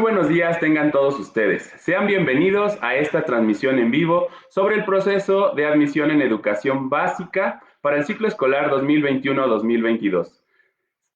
buenos días tengan todos ustedes. Sean bienvenidos a esta transmisión en vivo sobre el proceso de admisión en educación básica para el ciclo escolar 2021-2022.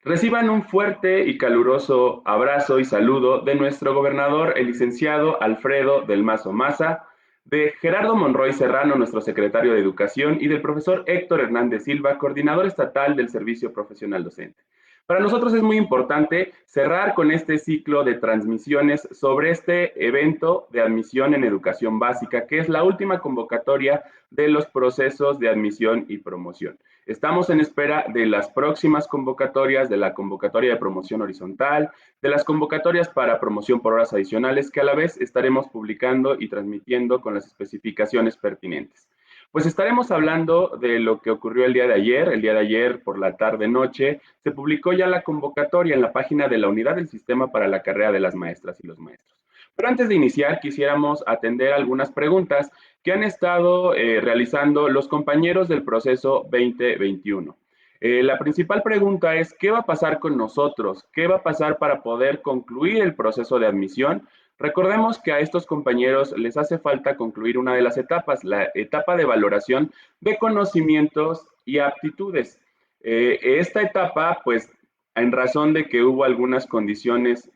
Reciban un fuerte y caluroso abrazo y saludo de nuestro gobernador, el licenciado Alfredo del Mazo Maza, de Gerardo Monroy Serrano, nuestro secretario de Educación, y del profesor Héctor Hernández Silva, coordinador estatal del Servicio Profesional Docente. Para nosotros es muy importante cerrar con este ciclo de transmisiones sobre este evento de admisión en educación básica, que es la última convocatoria de los procesos de admisión y promoción. Estamos en espera de las próximas convocatorias, de la convocatoria de promoción horizontal, de las convocatorias para promoción por horas adicionales, que a la vez estaremos publicando y transmitiendo con las especificaciones pertinentes. Pues estaremos hablando de lo que ocurrió el día de ayer. El día de ayer, por la tarde-noche, se publicó ya la convocatoria en la página de la Unidad del Sistema para la Carrera de las Maestras y los Maestros. Pero antes de iniciar, quisiéramos atender algunas preguntas que han estado realizando los compañeros del proceso 2021. La principal pregunta es, ¿qué va a pasar con nosotros? ¿Qué va a pasar para poder concluir el proceso de admisión? Recordemos que a estos compañeros les hace falta concluir una de las etapas, la etapa de valoración de conocimientos y aptitudes. Esta etapa, pues, en razón de que hubo algunas condiciones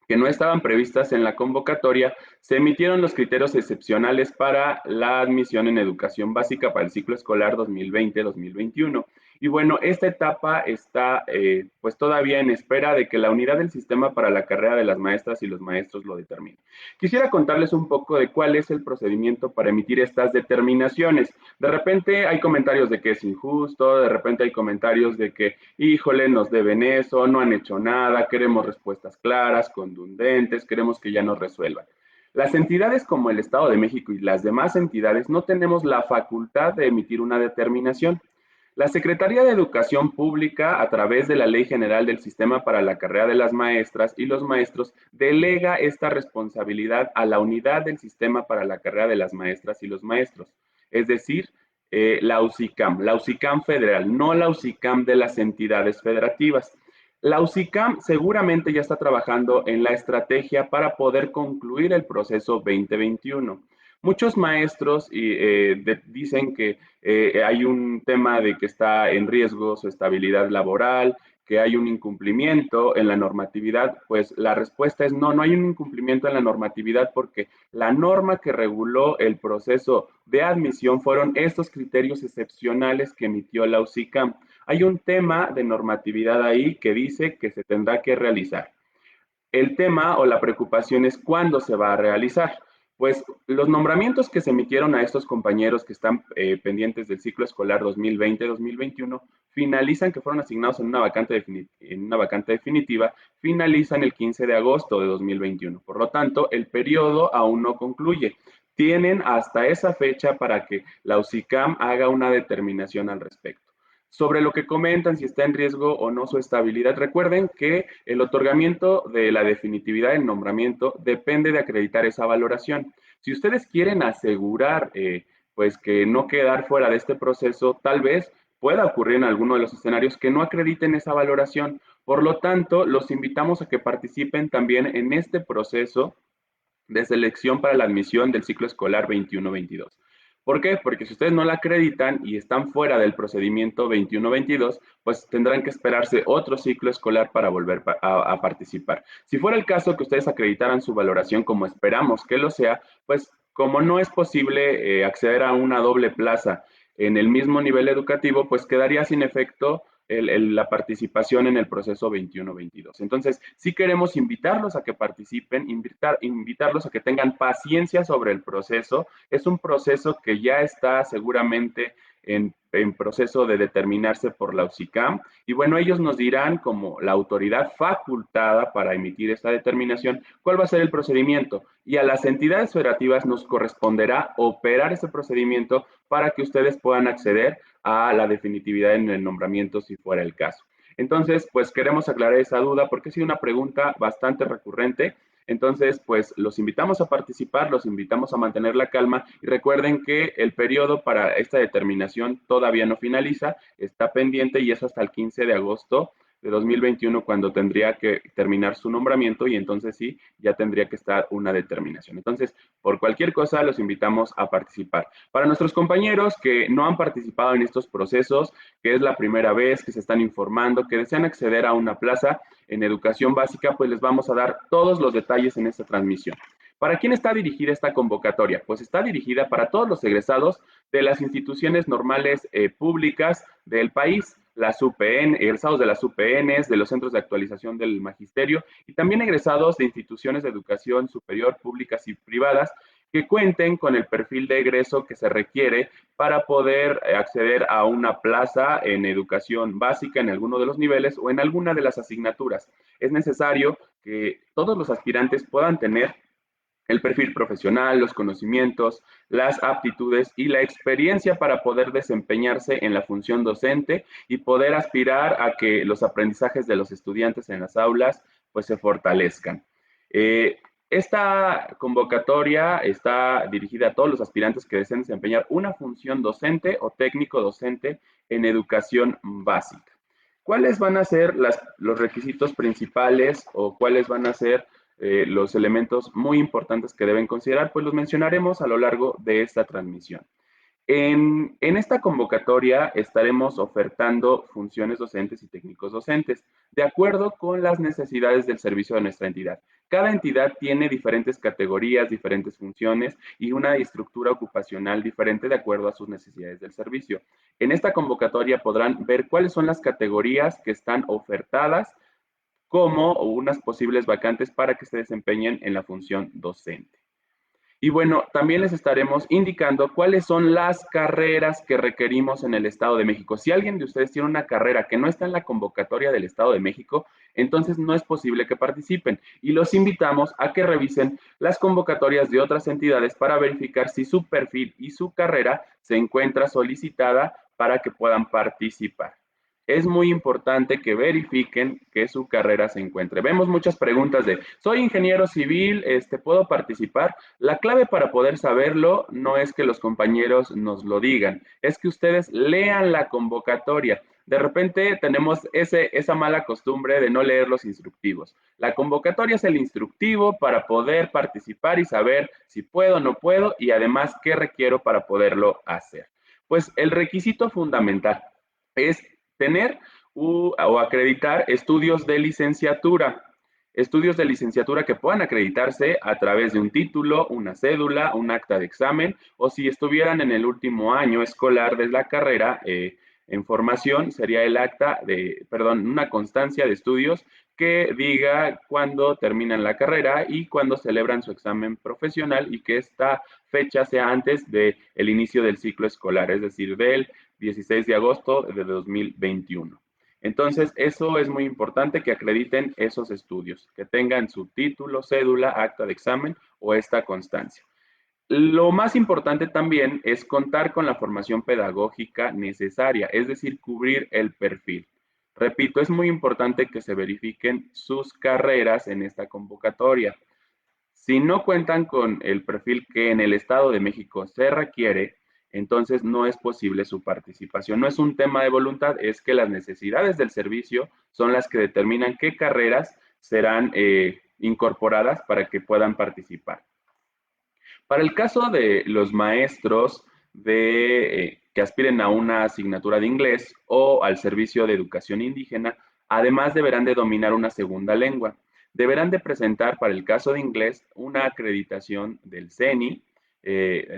que no estaban previstas en la convocatoria, se emitieron los criterios excepcionales para la admisión en educación básica para el ciclo escolar 2020-2021. Y bueno, esta etapa está pues todavía en espera de que la unidad del sistema para la carrera de las maestras y los maestros lo determine. Quisiera contarles un poco de cuál es el procedimiento para emitir estas determinaciones. De repente hay comentarios de que es injusto, de repente hay comentarios de que, híjole, nos deben eso, no han hecho nada, queremos respuestas claras, contundentes, queremos que ya nos resuelvan. Las entidades como el Estado de México y las demás entidades no tenemos la facultad de emitir una determinación. La Secretaría de Educación Pública, a través de la Ley General del Sistema para la Carrera de las Maestras y los Maestros, delega esta responsabilidad a la unidad del Sistema para la Carrera de las Maestras y los Maestros, es decir, la UCICAM federal, no la UCICAM de las entidades federativas. La UCICAM seguramente ya está trabajando en la estrategia para poder concluir el proceso 2021. Muchos maestros dicen que hay un tema de que está en riesgo su estabilidad laboral, que hay un incumplimiento en la normatividad. Pues la respuesta es no, no hay un incumplimiento en la normatividad porque la norma que reguló el proceso de admisión fueron estos criterios excepcionales que emitió la UCICAM. Hay un tema de normatividad ahí que dice que se tendrá que realizar. El tema o la preocupación es cuándo se va a realizar. Pues los nombramientos que se emitieron a estos compañeros que están pendientes del ciclo escolar 2020-2021 finalizan, que fueron asignados en una vacante definitiva, finalizan el 15 de agosto de 2021. Por lo tanto, el periodo aún no concluye. Tienen hasta esa fecha para que la UCICAM haga una determinación al respecto. Sobre lo que comentan, si está en riesgo o no su estabilidad, recuerden que el otorgamiento de la definitividad del nombramiento depende de acreditar esa valoración. Si ustedes quieren asegurar pues que no quedar fuera de este proceso, tal vez pueda ocurrir en alguno de los escenarios que no acrediten esa valoración. Por lo tanto, los invitamos a que participen también en este proceso de selección para la admisión del ciclo escolar 21-22. ¿Por qué? Porque si ustedes no la acreditan y están fuera del procedimiento 21-22, pues tendrán que esperarse otro ciclo escolar para volver a participar. Si fuera el caso que ustedes acreditaran su valoración como esperamos que lo sea, pues como no es posible acceder a una doble plaza en el mismo nivel educativo, pues quedaría sin efecto la participación en el proceso 21-22. Entonces, sí queremos invitarlos a que participen, invitarlos a que tengan paciencia sobre el proceso. Es un proceso que ya está seguramente en proceso de determinarse por la UCICAM. Y bueno, ellos nos dirán como la autoridad facultada para emitir esta determinación cuál va a ser el procedimiento. Y a las entidades federativas nos corresponderá operar ese procedimiento para que ustedes puedan acceder a la definitividad en el nombramiento si fuera el caso. Entonces, pues queremos aclarar esa duda porque ha sido una pregunta bastante recurrente. Entonces, pues los invitamos a participar, los invitamos a mantener la calma y recuerden que el periodo para esta determinación todavía no finaliza, está pendiente y es hasta el 15 de agosto de 2021 cuando tendría que terminar su nombramiento y entonces sí, ya tendría que estar una determinación. Entonces, por cualquier cosa, los invitamos a participar. Para nuestros compañeros que no han participado en estos procesos, que es la primera vez que se están informando, que desean acceder a una plaza en educación básica, pues les vamos a dar todos los detalles en esta transmisión. ¿Para quién está dirigida esta convocatoria? Pues está dirigida para todos los egresados de las instituciones normales públicas del país, las UPN, egresados de las UPNs, de los centros de actualización del magisterio y también egresados de instituciones de educación superior públicas y privadas que cuenten con el perfil de egreso que se requiere para poder acceder a una plaza en educación básica en alguno de los niveles o en alguna de las asignaturas. Es necesario que todos los aspirantes puedan tener el perfil profesional, los conocimientos, las aptitudes y la experiencia para poder desempeñarse en la función docente y poder aspirar a que los aprendizajes de los estudiantes en las aulas pues se fortalezcan. Esta convocatoria está dirigida a todos los aspirantes que deseen desempeñar una función docente o técnico docente en educación básica. ¿Cuáles van a ser los requisitos principales o cuáles van a ser los elementos muy importantes que deben considerar? Pues los mencionaremos a lo largo de esta transmisión. En esta convocatoria estaremos ofertando funciones docentes y técnicos docentes, de acuerdo con las necesidades del servicio de nuestra entidad. Cada entidad tiene diferentes categorías, diferentes funciones y una estructura ocupacional diferente de acuerdo a sus necesidades del servicio. En esta convocatoria podrán ver cuáles son las categorías que están ofertadas como unas posibles vacantes para que se desempeñen en la función docente. Y bueno, también les estaremos indicando cuáles son las carreras que requerimos en el Estado de México. Si alguien de ustedes tiene una carrera que no está en la convocatoria del Estado de México, entonces no es posible que participen. Y los invitamos a que revisen las convocatorias de otras entidades para verificar si su perfil y su carrera se encuentra solicitada para que puedan participar. Es muy importante que verifiquen que su carrera se encuentre. Vemos muchas preguntas de, soy ingeniero civil, ¿puedo participar? La clave para poder saberlo no es que los compañeros nos lo digan, es que ustedes lean la convocatoria. De repente tenemos esa mala costumbre de no leer los instructivos. La convocatoria es el instructivo para poder participar y saber si puedo o no puedo y además qué requiero para poderlo hacer. Pues el requisito fundamental es tener o acreditar estudios de licenciatura. Estudios de licenciatura que puedan acreditarse a través de un título, una cédula, un acta de examen, o si estuvieran en el último año escolar de la carrera en formación, sería el acta de, perdón, una constancia de estudios que diga cuándo terminan la carrera y cuándo celebran su examen profesional y que esta fecha sea antes del inicio del ciclo escolar, es decir, del 16 de agosto de 2021. Entonces, eso es muy importante que acrediten esos estudios, que tengan su título, cédula, acta de examen o esta constancia. Lo más importante también es contar con la formación pedagógica necesaria, es decir, cubrir el perfil. Repito, es muy importante que se verifiquen sus carreras en esta convocatoria. Si no cuentan con el perfil que en el Estado de México se requiere, entonces no es posible su participación. No es un tema de voluntad, es que las necesidades del servicio son las que determinan qué carreras serán incorporadas para que puedan participar. Para el caso de los maestros que aspiren a una asignatura de inglés o al servicio de educación indígena, además deberán de dominar una segunda lengua. Deberán de presentar para el caso de inglés una acreditación del CENI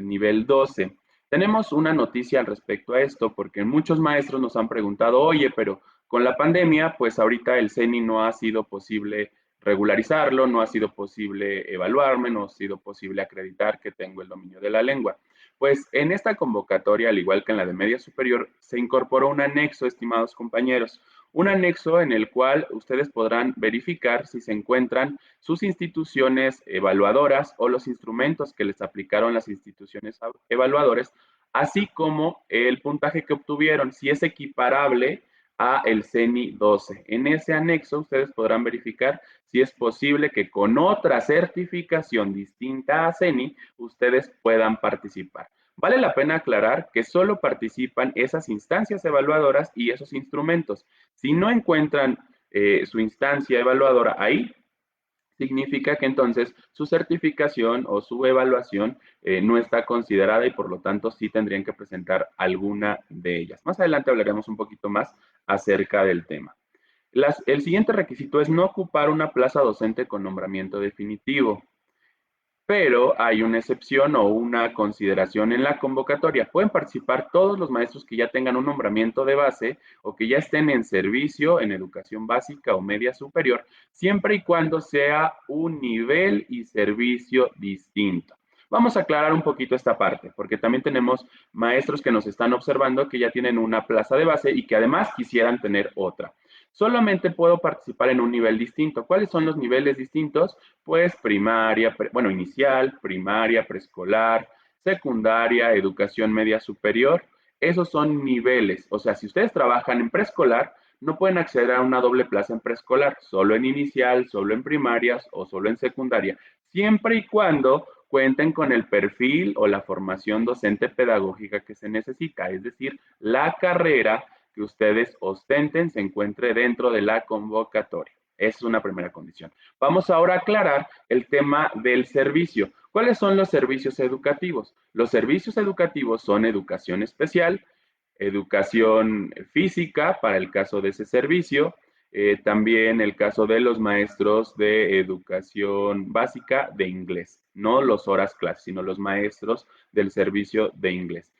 nivel 12. Tenemos una noticia al respecto a esto porque muchos maestros nos han preguntado, oye, pero con la pandemia, pues ahorita el CENI no ha sido posible regularizarlo, no ha sido posible evaluarme, no ha sido posible acreditar que tengo el dominio de la lengua. Pues en esta convocatoria, al igual que en la de media superior, se incorporó un anexo, estimados compañeros, un anexo en el cual ustedes podrán verificar si se encuentran sus instituciones evaluadoras o los instrumentos que les aplicaron las instituciones evaluadoras, así como el puntaje que obtuvieron, si es equiparable a el CENI 12. En ese anexo ustedes podrán verificar si es posible que con otra certificación distinta a CENI ustedes puedan participar. Vale la pena aclarar que solo participan esas instancias evaluadoras y esos instrumentos. Si no encuentran su instancia evaluadora ahí, significa que entonces su certificación o su evaluación no está considerada y por lo tanto sí tendrían que presentar alguna de ellas. Más adelante hablaremos un poquito más acerca del tema. El siguiente requisito es no ocupar una plaza docente con nombramiento definitivo. Pero hay una excepción o una consideración en la convocatoria. Pueden participar todos los maestros que ya tengan un nombramiento de base o que ya estén en servicio en educación básica o media superior, siempre y cuando sea un nivel y servicio distinto. Vamos a aclarar un poquito esta parte, porque también tenemos maestros que nos están observando que ya tienen una plaza de base y que además quisieran tener otra. Solamente puedo participar en un nivel distinto. ¿Cuáles son los niveles distintos? Pues primaria, bueno, inicial, primaria, preescolar, secundaria, educación media superior. Esos son niveles. O sea, si ustedes trabajan en preescolar, no pueden acceder a una doble plaza en preescolar, solo en inicial, solo en primarias o solo en secundaria, siempre y cuando cuenten con el perfil o la formación docente pedagógica que se necesita, es decir, la carrera que ustedes ostenten se encuentre dentro de la convocatoria. Esa es una primera condición. Vamos ahora a aclarar el tema del servicio. ¿Cuáles son los servicios educativos? Los servicios educativos son educación especial, educación física para el caso de ese servicio, también el caso de los maestros de educación básica de inglés, no los horas clase, sino los maestros del servicio de inglés.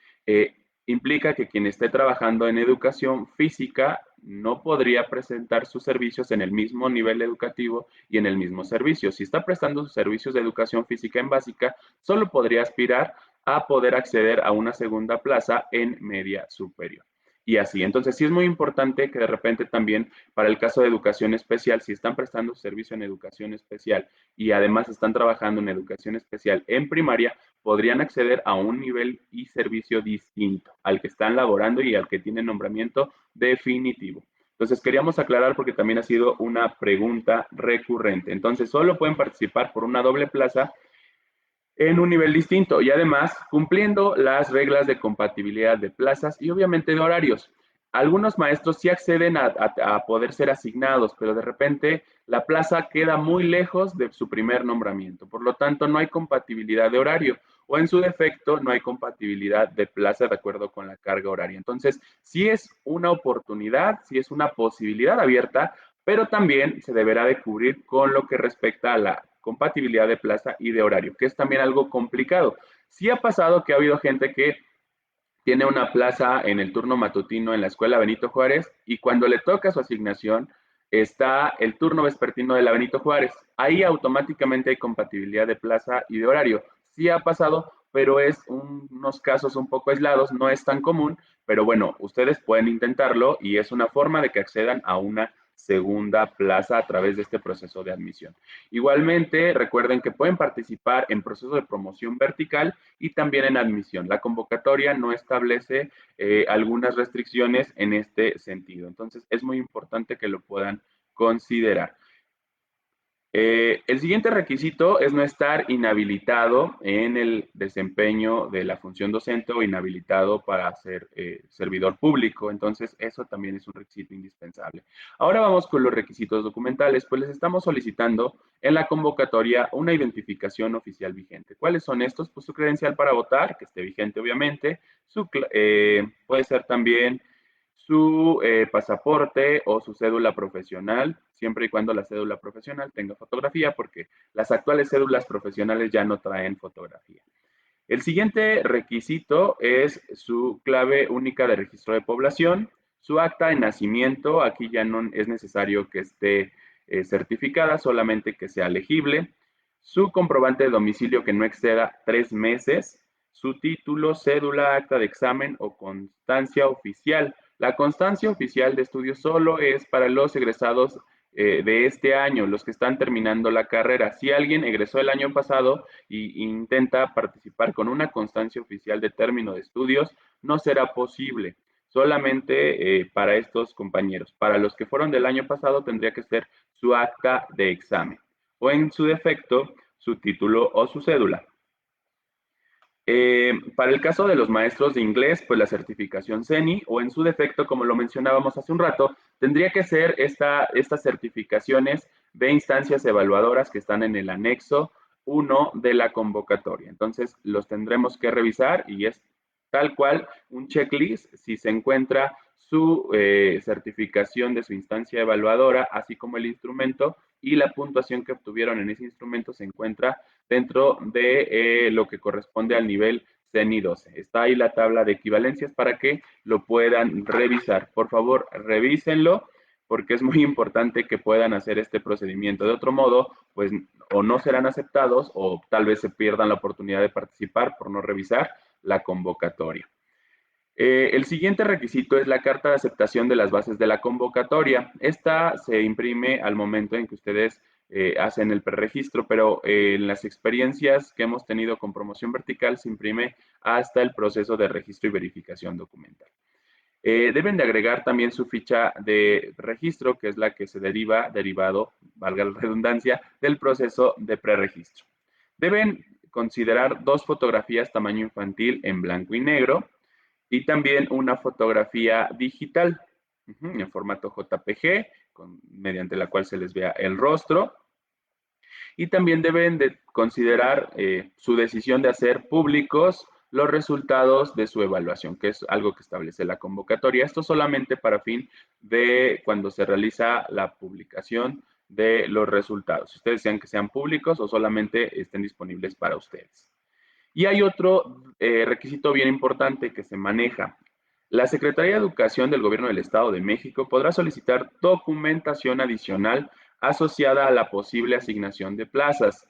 Implica que quien esté trabajando en educación física no podría presentar sus servicios en el mismo nivel educativo y en el mismo servicio. Si está prestando sus servicios de educación física en básica, solo podría aspirar a poder acceder a una segunda plaza en media superior. Y así, entonces sí es muy importante que de repente también para el caso de educación especial, si están prestando servicio en educación especial y además están trabajando en educación especial en primaria, podrían acceder a un nivel y servicio distinto al que están laborando y al que tienen nombramiento definitivo. Entonces queríamos aclarar porque también ha sido una pregunta recurrente. Entonces solo pueden participar por una doble plaza en un nivel distinto y además cumpliendo las reglas de compatibilidad de plazas y obviamente de horarios. Algunos maestros sí acceden a poder ser asignados, pero de repente la plaza queda muy lejos de su primer nombramiento. Por lo tanto, no hay compatibilidad de horario o en su defecto no hay compatibilidad de plaza de acuerdo con la carga horaria. Entonces, sí es una oportunidad, sí es una posibilidad abierta, pero también se deberá de cubrir con lo que respecta a la compatibilidad de plaza y de horario, que es también algo complicado. Sí ha pasado que ha habido gente que tiene una plaza en el turno matutino en la escuela Benito Juárez y cuando le toca su asignación está el turno vespertino de la Benito Juárez. Ahí automáticamente hay compatibilidad de plaza y de horario. Sí ha pasado, pero es unos casos un poco aislados, no es tan común, pero bueno, ustedes pueden intentarlo y es una forma de que accedan a una segunda plaza a través de este proceso de admisión. Igualmente, recuerden que pueden participar en procesos de promoción vertical y también en admisión. La convocatoria no establece algunas restricciones en este sentido. Entonces, es muy importante que lo puedan considerar. El siguiente requisito es no estar inhabilitado en el desempeño de la función docente o inhabilitado para ser servidor público. Entonces, eso también es un requisito indispensable. Ahora vamos con los requisitos documentales, pues les estamos solicitando en la convocatoria una identificación oficial vigente. ¿Cuáles son estos? Pues su credencial para votar, que esté vigente obviamente, puede ser también su pasaporte o su cédula profesional, siempre y cuando la cédula profesional tenga fotografía, porque las actuales cédulas profesionales ya no traen fotografía. El siguiente requisito es su clave única de registro de población, su acta de nacimiento, aquí ya no es necesario que esté certificada, solamente que sea legible, su comprobante de domicilio que no exceda 3 meses, su título, cédula, acta de examen o constancia oficial. La constancia oficial de estudio solo es para los egresados de este año, los que están terminando la carrera. Si alguien egresó el año pasado e intenta participar con una constancia oficial de término de estudios, no será posible. Solamente para estos compañeros. Para los que fueron del año pasado tendría que ser su acta de examen o en su defecto su título o su cédula. Para el caso de los maestros de inglés, pues la certificación CENI, o en su defecto, como lo mencionábamos hace un rato, tendría que ser estas certificaciones de instancias evaluadoras que están en el anexo 1 de la convocatoria. Entonces, los tendremos que revisar y es tal cual un checklist si se encuentra su certificación de su instancia evaluadora, así como el instrumento y la puntuación que obtuvieron en ese instrumento se encuentra dentro de lo que corresponde al nivel CENI 12. Está ahí la tabla de equivalencias para que lo puedan revisar. Por favor, revísenlo porque es muy importante que puedan hacer este procedimiento. De otro modo, pues o no serán aceptados o tal vez se pierdan la oportunidad de participar por no revisar la convocatoria. El siguiente requisito es la carta de aceptación de las bases de la convocatoria. Esta se imprime al momento en que ustedes hacen el preregistro, pero en las experiencias que hemos tenido con promoción vertical se imprime hasta el proceso de registro y verificación documental. Deben de agregar también su ficha de registro, que es la que se derivado, valga la redundancia, del proceso de preregistro. Deben considerar 2 fotografías tamaño infantil en blanco y negro, y también una fotografía digital en formato JPG, mediante la cual se les vea el rostro. Y también deben de considerar su decisión de hacer públicos los resultados de su evaluación, que es algo que establece la convocatoria. Esto solamente para fin de cuando se realiza la publicación de los resultados. Si ustedes desean que sean públicos o solamente estén disponibles para ustedes. Y hay otro requisito bien importante que se maneja. La Secretaría de Educación del Gobierno del Estado de México podrá solicitar documentación adicional asociada a la posible asignación de plazas.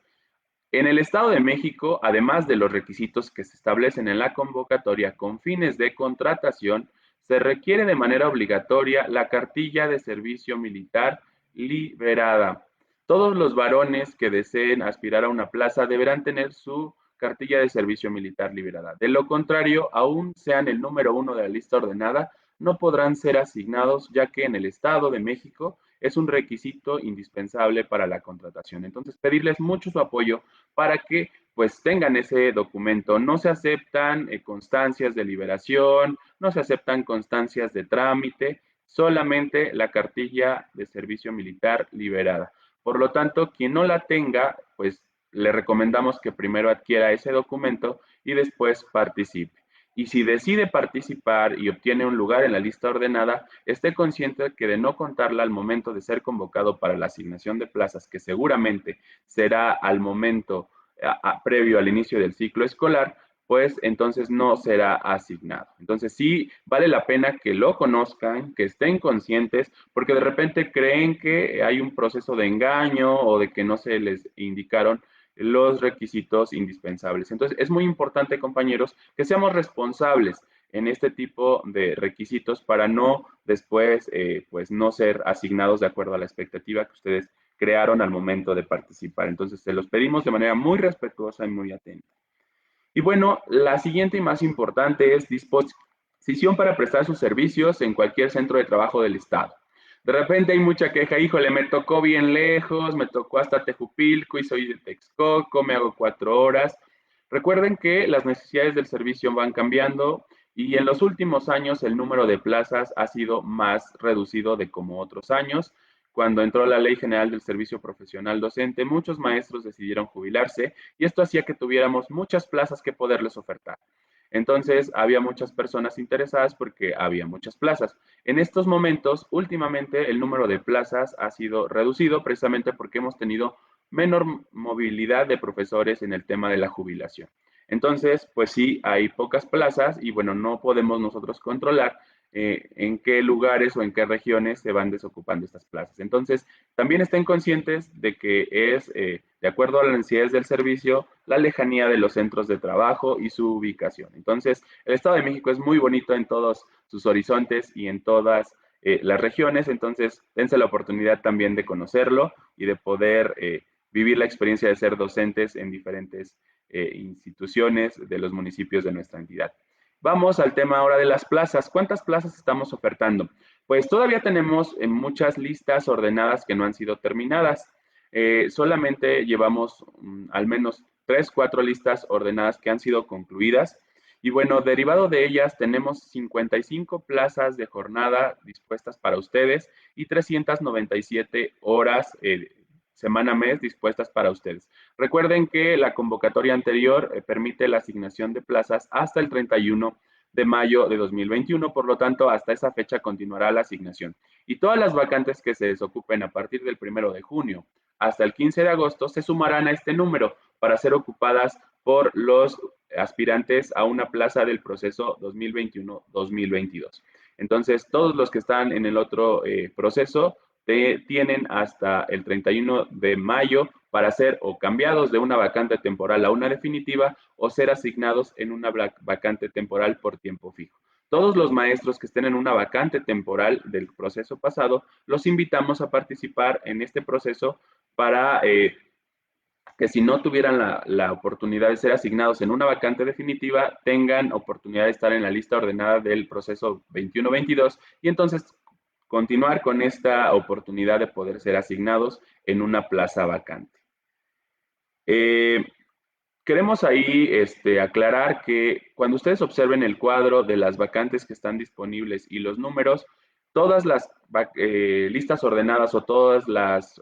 En el Estado de México, además de los requisitos que se establecen en la convocatoria con fines de contratación, se requiere de manera obligatoria la cartilla de servicio militar liberada. Todos los varones que deseen aspirar a una plaza deberán tener su cartilla de servicio militar liberada. De lo contrario, aún sean el número 1 de la lista ordenada, no podrán ser asignados, ya que en el Estado de México es un requisito indispensable para la contratación. Entonces, pedirles mucho su apoyo para que pues tengan ese documento. No se aceptan constancias de liberación, no se aceptan constancias de trámite, solamente la cartilla de servicio militar liberada. Por lo tanto, quien no la tenga, pues le recomendamos que primero adquiera ese documento y después participe. Y si decide participar y obtiene un lugar en la lista ordenada, esté consciente de que de no contarla al momento de ser convocado para la asignación de plazas, que seguramente será al momento previo al inicio del ciclo escolar, pues entonces no será asignado. Entonces sí vale la pena que lo conozcan, que estén conscientes, porque de repente creen que hay un proceso de engaño o de que no se les indicaron los requisitos indispensables. Entonces es muy importante, compañeros, que seamos responsables en este tipo de requisitos para no después, pues no ser asignados de acuerdo a la expectativa que ustedes crearon al momento de participar. Entonces, se los pedimos de manera muy respetuosa y muy atenta. Y bueno, la siguiente y más importante es disposición para prestar sus servicios en cualquier centro de trabajo del Estado. De repente hay mucha queja, híjole, me tocó bien lejos, me tocó hasta Tejupilco y soy de Texcoco, me hago 4 horas. Recuerden que las necesidades del servicio van cambiando y en los últimos años el número de plazas ha sido más reducido de como otros años. Cuando entró la Ley General del Servicio Profesional Docente, muchos maestros decidieron jubilarse y esto hacía que tuviéramos muchas plazas que poderles ofertar. Entonces, había muchas personas interesadas porque había muchas plazas. En estos momentos, últimamente, el número de plazas ha sido reducido precisamente porque hemos tenido menor movilidad de profesores en el tema de la jubilación. Entonces, pues sí, hay pocas plazas y bueno, no podemos nosotros controlar en qué lugares o en qué regiones se van desocupando estas plazas. Entonces, también estén conscientes de que es, de acuerdo a las necesidades del servicio, la lejanía de los centros de trabajo y su ubicación. Entonces, el Estado de México es muy bonito en todos sus horizontes y en todas las regiones, entonces dense la oportunidad también de conocerlo y de poder vivir la experiencia de ser docentes en diferentes instituciones de los municipios de nuestra entidad. Vamos al tema ahora de las plazas. ¿Cuántas plazas estamos ofertando? Pues todavía tenemos muchas listas ordenadas que no han sido terminadas. Solamente llevamos al menos 4 listas ordenadas que han sido concluidas. Y bueno, derivado de ellas tenemos 55 plazas de jornada dispuestas para ustedes y 397 horas semana-mes dispuestas para ustedes. Recuerden que la convocatoria anterior permite la asignación de plazas hasta el 31 de mayo de 2021, por lo tanto, hasta esa fecha continuará la asignación. Y todas las vacantes que se desocupen a partir del 1 de junio hasta el 15 de agosto se sumarán a este número para ser ocupadas por los aspirantes a una plaza del proceso 2021-2022. Entonces, todos los que están en el otro proceso tienen hasta el 31 de mayo para ser o cambiados de una vacante temporal a una definitiva o ser asignados en una vacante temporal por tiempo fijo. Todos los maestros que estén en una vacante temporal del proceso pasado, los invitamos a participar en este proceso para que si no tuvieran la oportunidad de ser asignados en una vacante definitiva, tengan oportunidad de estar en la lista ordenada del proceso 21-22 y entonces continuar con esta oportunidad de poder ser asignados en una plaza vacante. Queremos ahí aclarar que cuando ustedes observen el cuadro de las vacantes que están disponibles y los números, todas las listas ordenadas o todas las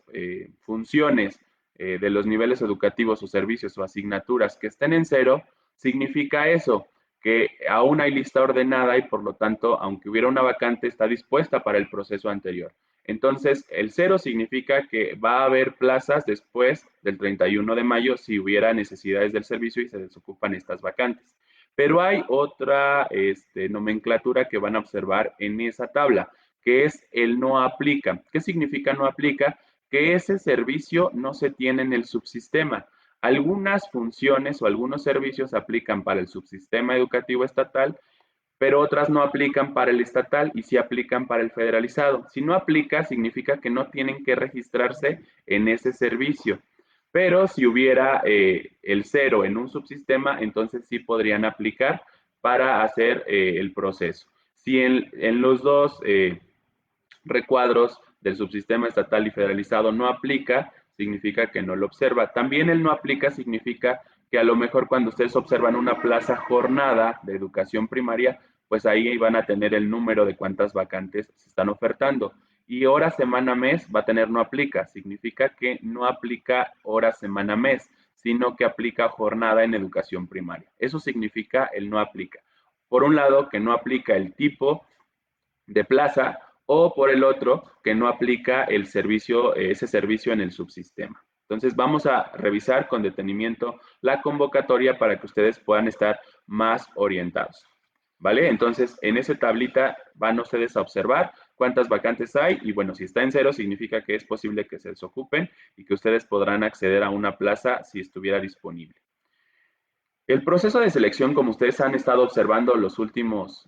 funciones de los niveles educativos o servicios o asignaturas que estén en cero, significa eso, que aún hay lista ordenada y por lo tanto, aunque hubiera una vacante, está dispuesta para el proceso anterior. Entonces, el cero significa que va a haber plazas después del 31 de mayo si hubiera necesidades del servicio y se desocupan estas vacantes. Pero hay otra nomenclatura que van a observar en esa tabla, que es el no aplica. ¿Qué significa no aplica? Que ese servicio no se tiene en el subsistema. Algunas funciones o algunos servicios aplican para el subsistema educativo estatal, pero otras no aplican para el estatal y sí aplican para el federalizado. Si no aplica, significa que no tienen que registrarse en ese servicio. Pero si hubiera el cero en un subsistema, entonces sí podrían aplicar para hacer el proceso. Si en los dos recuadros del subsistema estatal y federalizado no aplica, significa que no lo observa. También el no aplica significa que a lo mejor cuando ustedes observan una plaza jornada de educación primaria, pues ahí van a tener el número de cuántas vacantes se están ofertando. Y hora, semana, mes va a tener no aplica. Significa que no aplica hora, semana, mes, sino que aplica jornada en educación primaria. Eso significa el no aplica. Por un lado, que no aplica el tipo de plaza o por el otro que no aplica el servicio, ese servicio en el subsistema. Entonces vamos a revisar con detenimiento la convocatoria para que ustedes puedan estar más orientados. ¿Vale? Entonces en esa tablita van ustedes a observar cuántas vacantes hay y bueno, si está en cero significa que es posible que se desocupen y que ustedes podrán acceder a una plaza si estuviera disponible. El proceso de selección, como ustedes han estado observando las últimas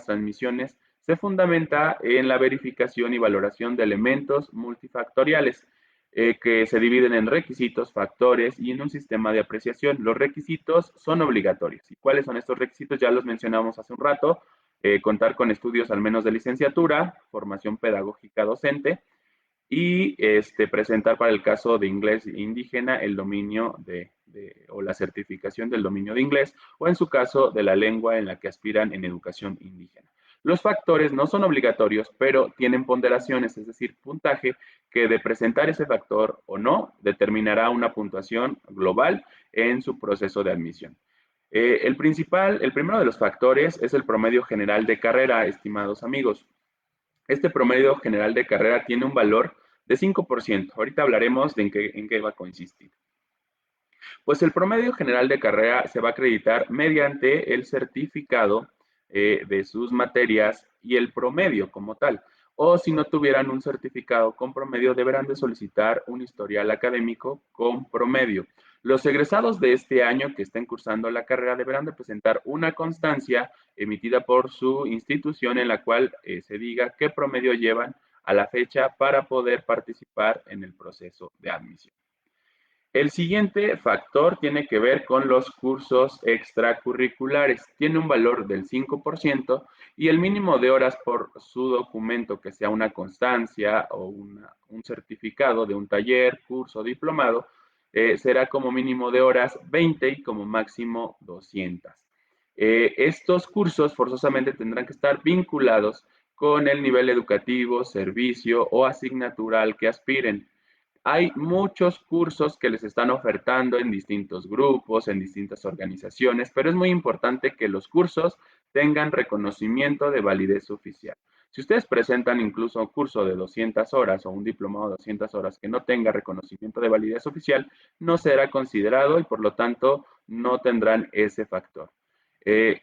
transmisiones, se fundamenta en la verificación y valoración de elementos multifactoriales que se dividen en requisitos, factores y en un sistema de apreciación. Los requisitos son obligatorios. ¿Y cuáles son estos requisitos? Ya los mencionamos hace un rato. Contar con estudios al menos de licenciatura, formación pedagógica docente, y presentar para el caso de inglés indígena el dominio o la certificación del dominio de inglés o en su caso de la lengua en la que aspiran en educación indígena. Los factores no son obligatorios, pero tienen ponderaciones, es decir, puntaje que de presentar ese factor o no determinará una puntuación global en su proceso de admisión. El primero de los factores es el promedio general de carrera, estimados amigos. Este promedio general de carrera tiene un valor de 5%. Ahorita hablaremos de en qué va a consistir. Pues el promedio general de carrera se va a acreditar mediante el certificado de sus materias y el promedio como tal. O si no tuvieran un certificado con promedio, deberán de solicitar un historial académico con promedio. Los egresados de este año que estén cursando la carrera deberán de presentar una constancia emitida por su institución en la cual se diga qué promedio llevan a la fecha para poder participar en el proceso de admisión. El siguiente factor tiene que ver con los cursos extracurriculares. Tiene un valor del 5% y el mínimo de horas por su documento, que sea una constancia o un certificado de un taller, curso, diplomado, será como mínimo de horas 20 y como máximo 200. Estos cursos forzosamente tendrán que estar vinculados con el nivel educativo, servicio o asignatura al que aspiren. Hay muchos cursos que les están ofertando en distintos grupos, en distintas organizaciones, pero es muy importante que los cursos tengan reconocimiento de validez oficial. Si ustedes presentan incluso un curso de 200 horas o un diplomado de 200 horas que no tenga reconocimiento de validez oficial, no será considerado y por lo tanto no tendrán ese factor. Eh,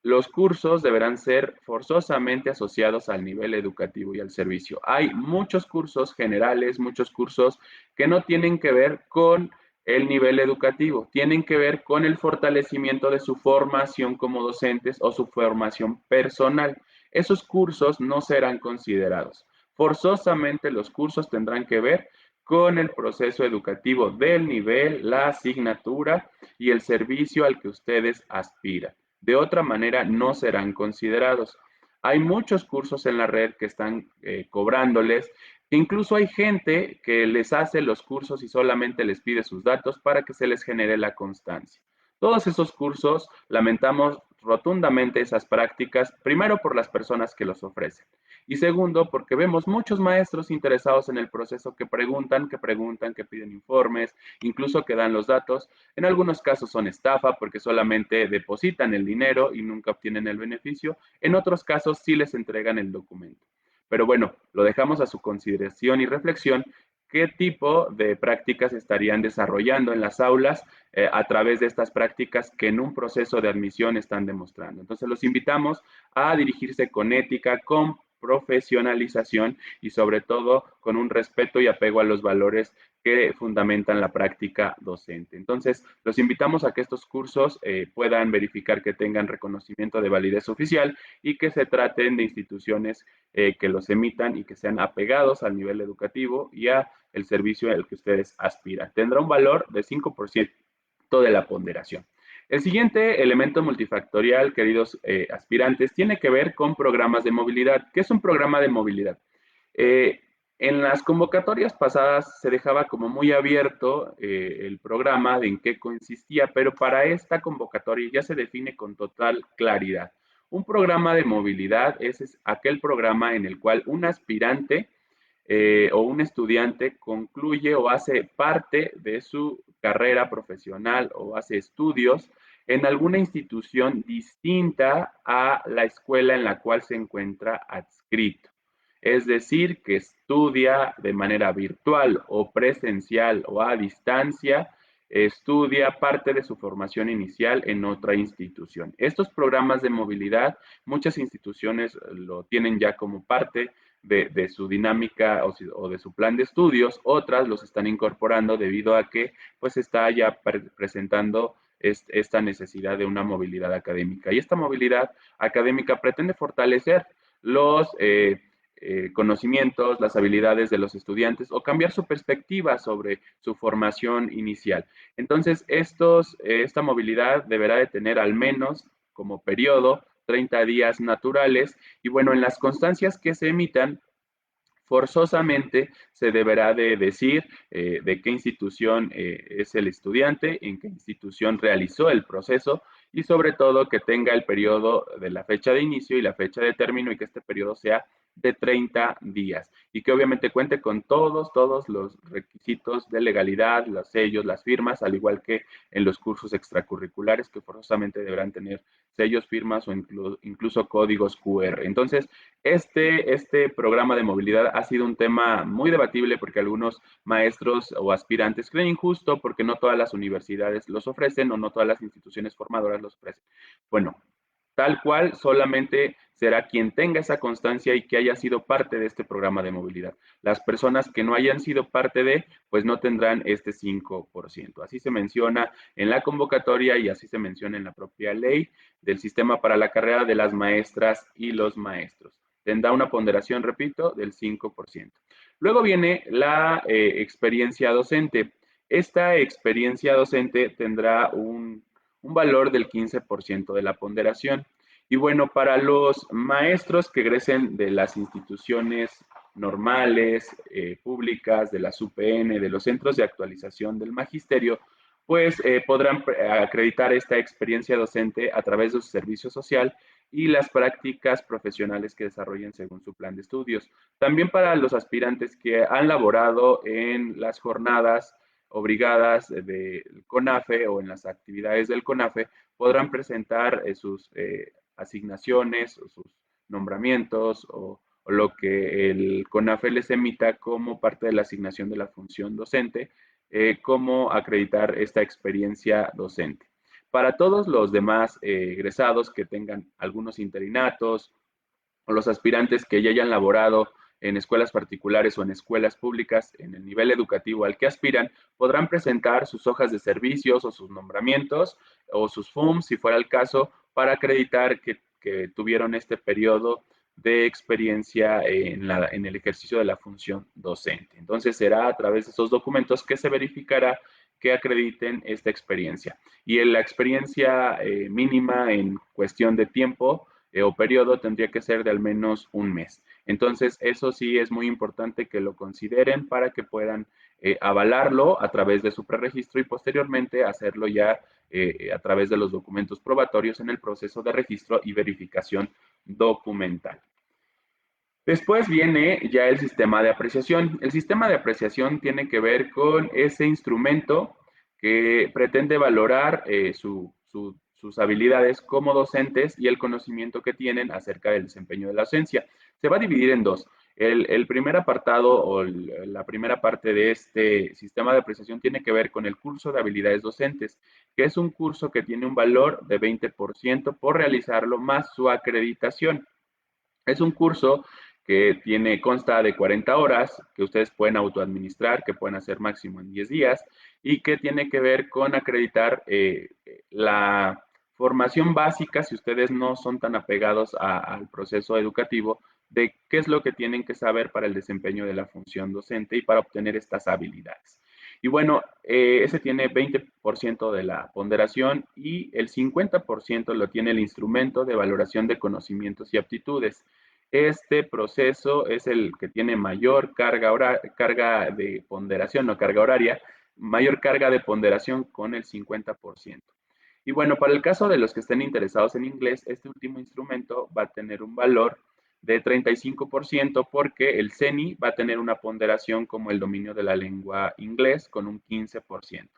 los cursos deberán ser forzosamente asociados al nivel educativo y al servicio. Hay muchos cursos generales, muchos cursos que no tienen que ver con el nivel educativo, tienen que ver con el fortalecimiento de su formación como docentes o su formación personal. Esos cursos no serán considerados. Forzosamente los cursos tendrán que ver con el proceso educativo del nivel, la asignatura y el servicio al que ustedes aspiran. De otra manera, no serán considerados. Hay muchos cursos en la red que están cobrándoles. Incluso hay gente que les hace los cursos y solamente les pide sus datos para que se les genere la constancia. Todos esos cursos, lamentamos rotundamente esas prácticas, primero por las personas que los ofrecen y segundo porque vemos muchos maestros interesados en el proceso que preguntan, que piden informes, incluso que dan los datos. En algunos casos son estafa porque solamente depositan el dinero y nunca obtienen el beneficio. En otros casos sí les entregan el documento. Pero bueno, lo dejamos a su consideración y reflexión qué tipo de prácticas estarían desarrollando en las aulas a través de estas prácticas que en un proceso de admisión están demostrando. Entonces los invitamos a dirigirse con ética, con profesionalización y sobre todo con un respeto y apego a los valores que fundamentan la práctica docente. Entonces, los invitamos a que estos cursos puedan verificar que tengan reconocimiento de validez oficial y que se traten de instituciones que los emitan y que sean apegados al nivel educativo y a el servicio al que ustedes aspiran. Tendrá un valor de 5% de la ponderación. El siguiente elemento multifactorial, queridos aspirantes, tiene que ver con programas de movilidad. ¿Qué es un programa de movilidad? En las convocatorias pasadas se dejaba como muy abierto el programa de en qué consistía, pero para esta convocatoria ya se define con total claridad. Un programa de movilidad es aquel programa en el cual un aspirante o un estudiante concluye o hace parte de su carrera profesional o hace estudios en alguna institución distinta a la escuela en la cual se encuentra adscrito. Es decir, que estudia de manera virtual o presencial o a distancia, estudia parte de su formación inicial en otra institución. Estos programas de movilidad, muchas instituciones lo tienen ya como parte de su dinámica o de su plan de estudios, otras los están incorporando debido a que pues está ya presentando esta necesidad de una movilidad académica. Y esta movilidad académica pretende fortalecer los conocimientos, las habilidades de los estudiantes o cambiar su perspectiva sobre su formación inicial. Entonces, esta movilidad deberá de tener al menos como periodo 30 días naturales y bueno, en las constancias que se emitan, forzosamente se deberá de decir de qué institución es el estudiante, en qué institución realizó el proceso y sobre todo que tenga el periodo de la fecha de inicio y la fecha de término y que este periodo sea de 30 días y que obviamente cuente con todos los requisitos de legalidad, los sellos, las firmas, al igual que en los cursos extracurriculares que forzosamente deberán tener sellos, firmas o incluso códigos QR. Entonces, este programa de movilidad ha sido un tema muy debatible porque algunos maestros o aspirantes creen injusto porque no todas las universidades los ofrecen o no todas las instituciones formadoras los ofrecen. Bueno, tal cual solamente será quien tenga esa constancia y que haya sido parte de este programa de movilidad. Las personas que no hayan sido parte de, pues no tendrán este 5%. Así se menciona en la convocatoria y así se menciona en la propia ley del sistema para la carrera de las maestras y los maestros. Tendrá una ponderación, repito, del 5%. Luego viene la experiencia docente. Esta experiencia docente tendrá un valor del 15% de la ponderación. Y bueno, para los maestros que egresen de las instituciones normales, públicas, de las UPN, de los centros de actualización del magisterio, pues podrán acreditar esta experiencia docente a través de su servicio social y las prácticas profesionales que desarrollen según su plan de estudios. También para los aspirantes que han laborado en las jornadas obligadas del CONAFE o en las actividades del CONAFE, podrán presentar sus asignaciones o sus nombramientos o lo que el CONAFE les emita como parte de la asignación de la función docente, cómo acreditar esta experiencia docente. Para todos los demás egresados que tengan algunos interinatos o los aspirantes que ya hayan laborado en escuelas particulares o en escuelas públicas en el nivel educativo al que aspiran, podrán presentar sus hojas de servicios o sus nombramientos o sus FUMS, si fuera el caso, para acreditar que tuvieron este periodo de experiencia en el ejercicio de la función docente. Entonces será a través de esos documentos que se verificará que acrediten esta experiencia. Y en la experiencia mínima en cuestión de tiempo o periodo tendría que ser de al menos un mes. Entonces, eso sí es muy importante que lo consideren para que puedan avalarlo a través de su preregistro y posteriormente hacerlo ya a través de los documentos probatorios en el proceso de registro y verificación documental. Después viene ya el sistema de apreciación. El sistema de apreciación tiene que ver con ese instrumento que pretende valorar sus habilidades como docentes y el conocimiento que tienen acerca del desempeño de la docencia. Se va a dividir en dos. El primer apartado o la primera parte de este sistema de apreciación tiene que ver con el curso de habilidades docentes, que es un curso que tiene un valor de 20% por realizarlo más su acreditación. Es un curso que consta de 40 horas que ustedes pueden autoadministrar, que pueden hacer máximo en 10 días y que tiene que ver con acreditar la formación básica, si ustedes no son tan apegados al proceso educativo, de qué es lo que tienen que saber para el desempeño de la función docente y para obtener estas habilidades. Y bueno, ese tiene 20% de la ponderación y el 50% lo tiene el instrumento de valoración de conocimientos y aptitudes. Este proceso es el que tiene mayor carga de ponderación o carga horaria, mayor carga de ponderación con el 50%. Y bueno, para el caso de los que estén interesados en inglés, este último instrumento va a tener un valor de 35% porque el CENI va a tener una ponderación como el dominio de la lengua inglés con un 15%.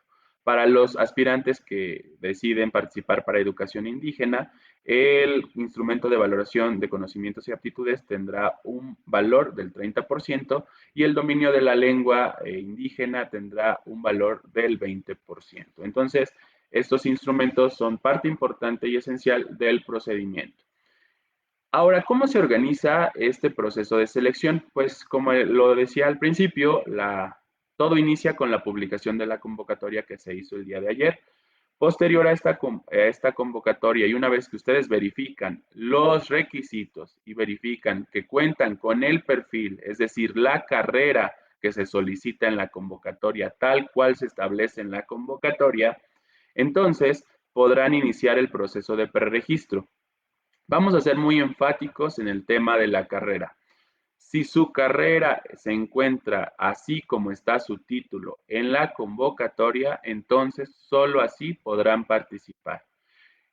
Para los aspirantes que deciden participar para educación indígena, el instrumento de valoración de conocimientos y aptitudes tendrá un valor del 30% y el dominio de la lengua indígena tendrá un valor del 20%. Entonces, estos instrumentos son parte importante y esencial del procedimiento. Ahora, ¿cómo se organiza este proceso de selección? Pues como lo decía al principio, todo inicia con la publicación de la convocatoria que se hizo el día de ayer. Posterior a esta convocatoria y una vez que ustedes verifican los requisitos y verifican que cuentan con el perfil, es decir, la carrera que se solicita en la convocatoria tal cual se establece en la convocatoria, entonces podrán iniciar el proceso de preregistro. Vamos a ser muy enfáticos en el tema de la carrera. Si su carrera se encuentra así como está su título en la convocatoria, entonces solo así podrán participar.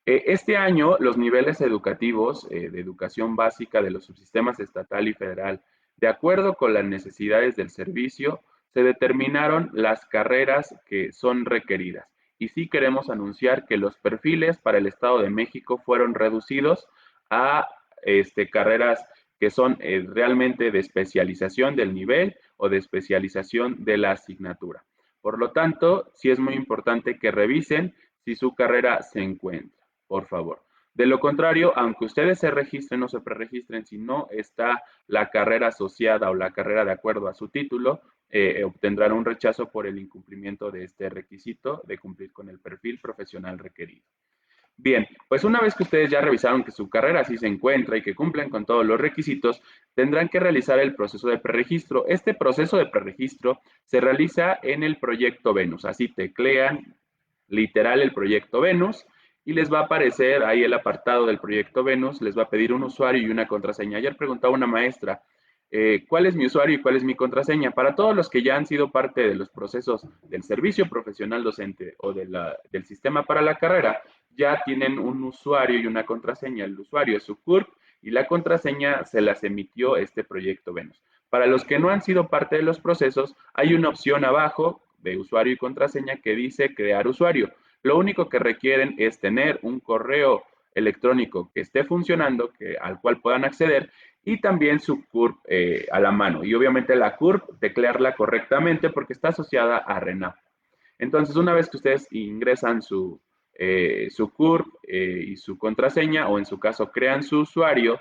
Este año, los niveles educativos de educación básica de los subsistemas estatal y federal, de acuerdo con las necesidades del servicio, se determinaron las carreras que son requeridas. Y sí queremos anunciar que los perfiles para el Estado de México fueron reducidos a carreras que son realmente de especialización del nivel o de especialización de la asignatura. Por lo tanto, sí es muy importante que revisen si su carrera se encuentra, por favor. De lo contrario, aunque ustedes se registren o se preregistren, si no está la carrera asociada o la carrera de acuerdo a su título, obtendrán un rechazo por el incumplimiento de este requisito de cumplir con el perfil profesional requerido. Bien, pues una vez que ustedes ya revisaron que su carrera sí se encuentra y que cumplen con todos los requisitos, tendrán que realizar el proceso de preregistro. Este proceso de preregistro se realiza en el proyecto Venus. Así teclean literal el proyecto Venus y les va a aparecer ahí el apartado del proyecto Venus, les va a pedir un usuario y una contraseña. Ayer preguntaba una maestra, cuál es mi usuario y cuál es mi contraseña. Para todos los que ya han sido parte de los procesos del servicio profesional docente o del sistema para la carrera, ya tienen un usuario y una contraseña. El usuario es su CURP y la contraseña se las emitió este proyecto Venus. Para los que no han sido parte de los procesos, hay una opción abajo de usuario y contraseña que dice crear usuario. Lo único que requieren es tener un correo electrónico que esté funcionando, al cual puedan acceder, y también su CURP a la mano. Y obviamente la CURP, teclearla correctamente porque está asociada a RENAP. Entonces, una vez que ustedes ingresan su CURP y su contraseña, o en su caso crean su usuario,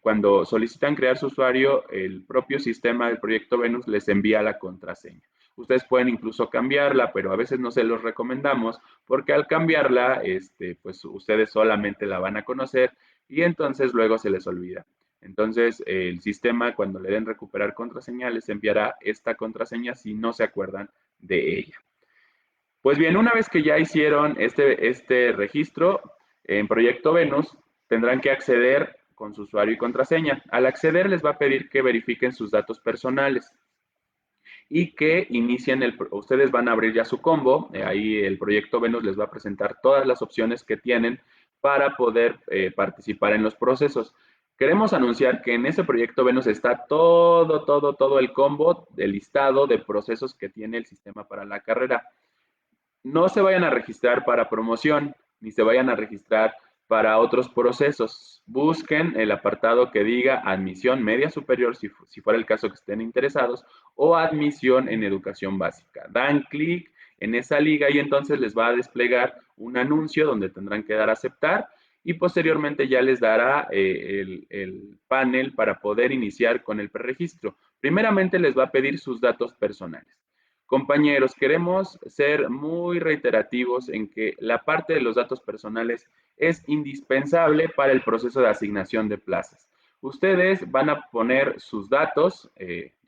cuando solicitan crear su usuario, el propio sistema del proyecto Venus les envía la contraseña. Ustedes pueden incluso cambiarla, pero a veces no se los recomendamos porque al cambiarla, pues ustedes solamente la van a conocer y entonces luego se les olvida. Entonces, el sistema, cuando le den recuperar contraseña, les enviará esta contraseña si no se acuerdan de ella. Pues bien, una vez que ya hicieron este registro en Proyecto Venus, tendrán que acceder con su usuario y contraseña. Al acceder les va a pedir que verifiquen sus datos personales y que inicien ustedes van a abrir ya su combo, ahí el Proyecto Venus les va a presentar todas las opciones que tienen para poder participar en los procesos. Queremos anunciar que en ese Proyecto Venus está todo el combo del listado de procesos que tiene el sistema para la carrera. No se vayan a registrar para promoción, ni se vayan a registrar para otros procesos. Busquen el apartado que diga admisión media superior, si fuera el caso que estén interesados, o admisión en educación básica. Dan clic en esa liga y entonces les va a desplegar un anuncio donde tendrán que dar a aceptar y posteriormente ya les dará el panel para poder iniciar con el preregistro. Primeramente les va a pedir sus datos personales. Compañeros, queremos ser muy reiterativos en que la parte de los datos personales es indispensable para el proceso de asignación de plazas. Ustedes van a poner sus datos,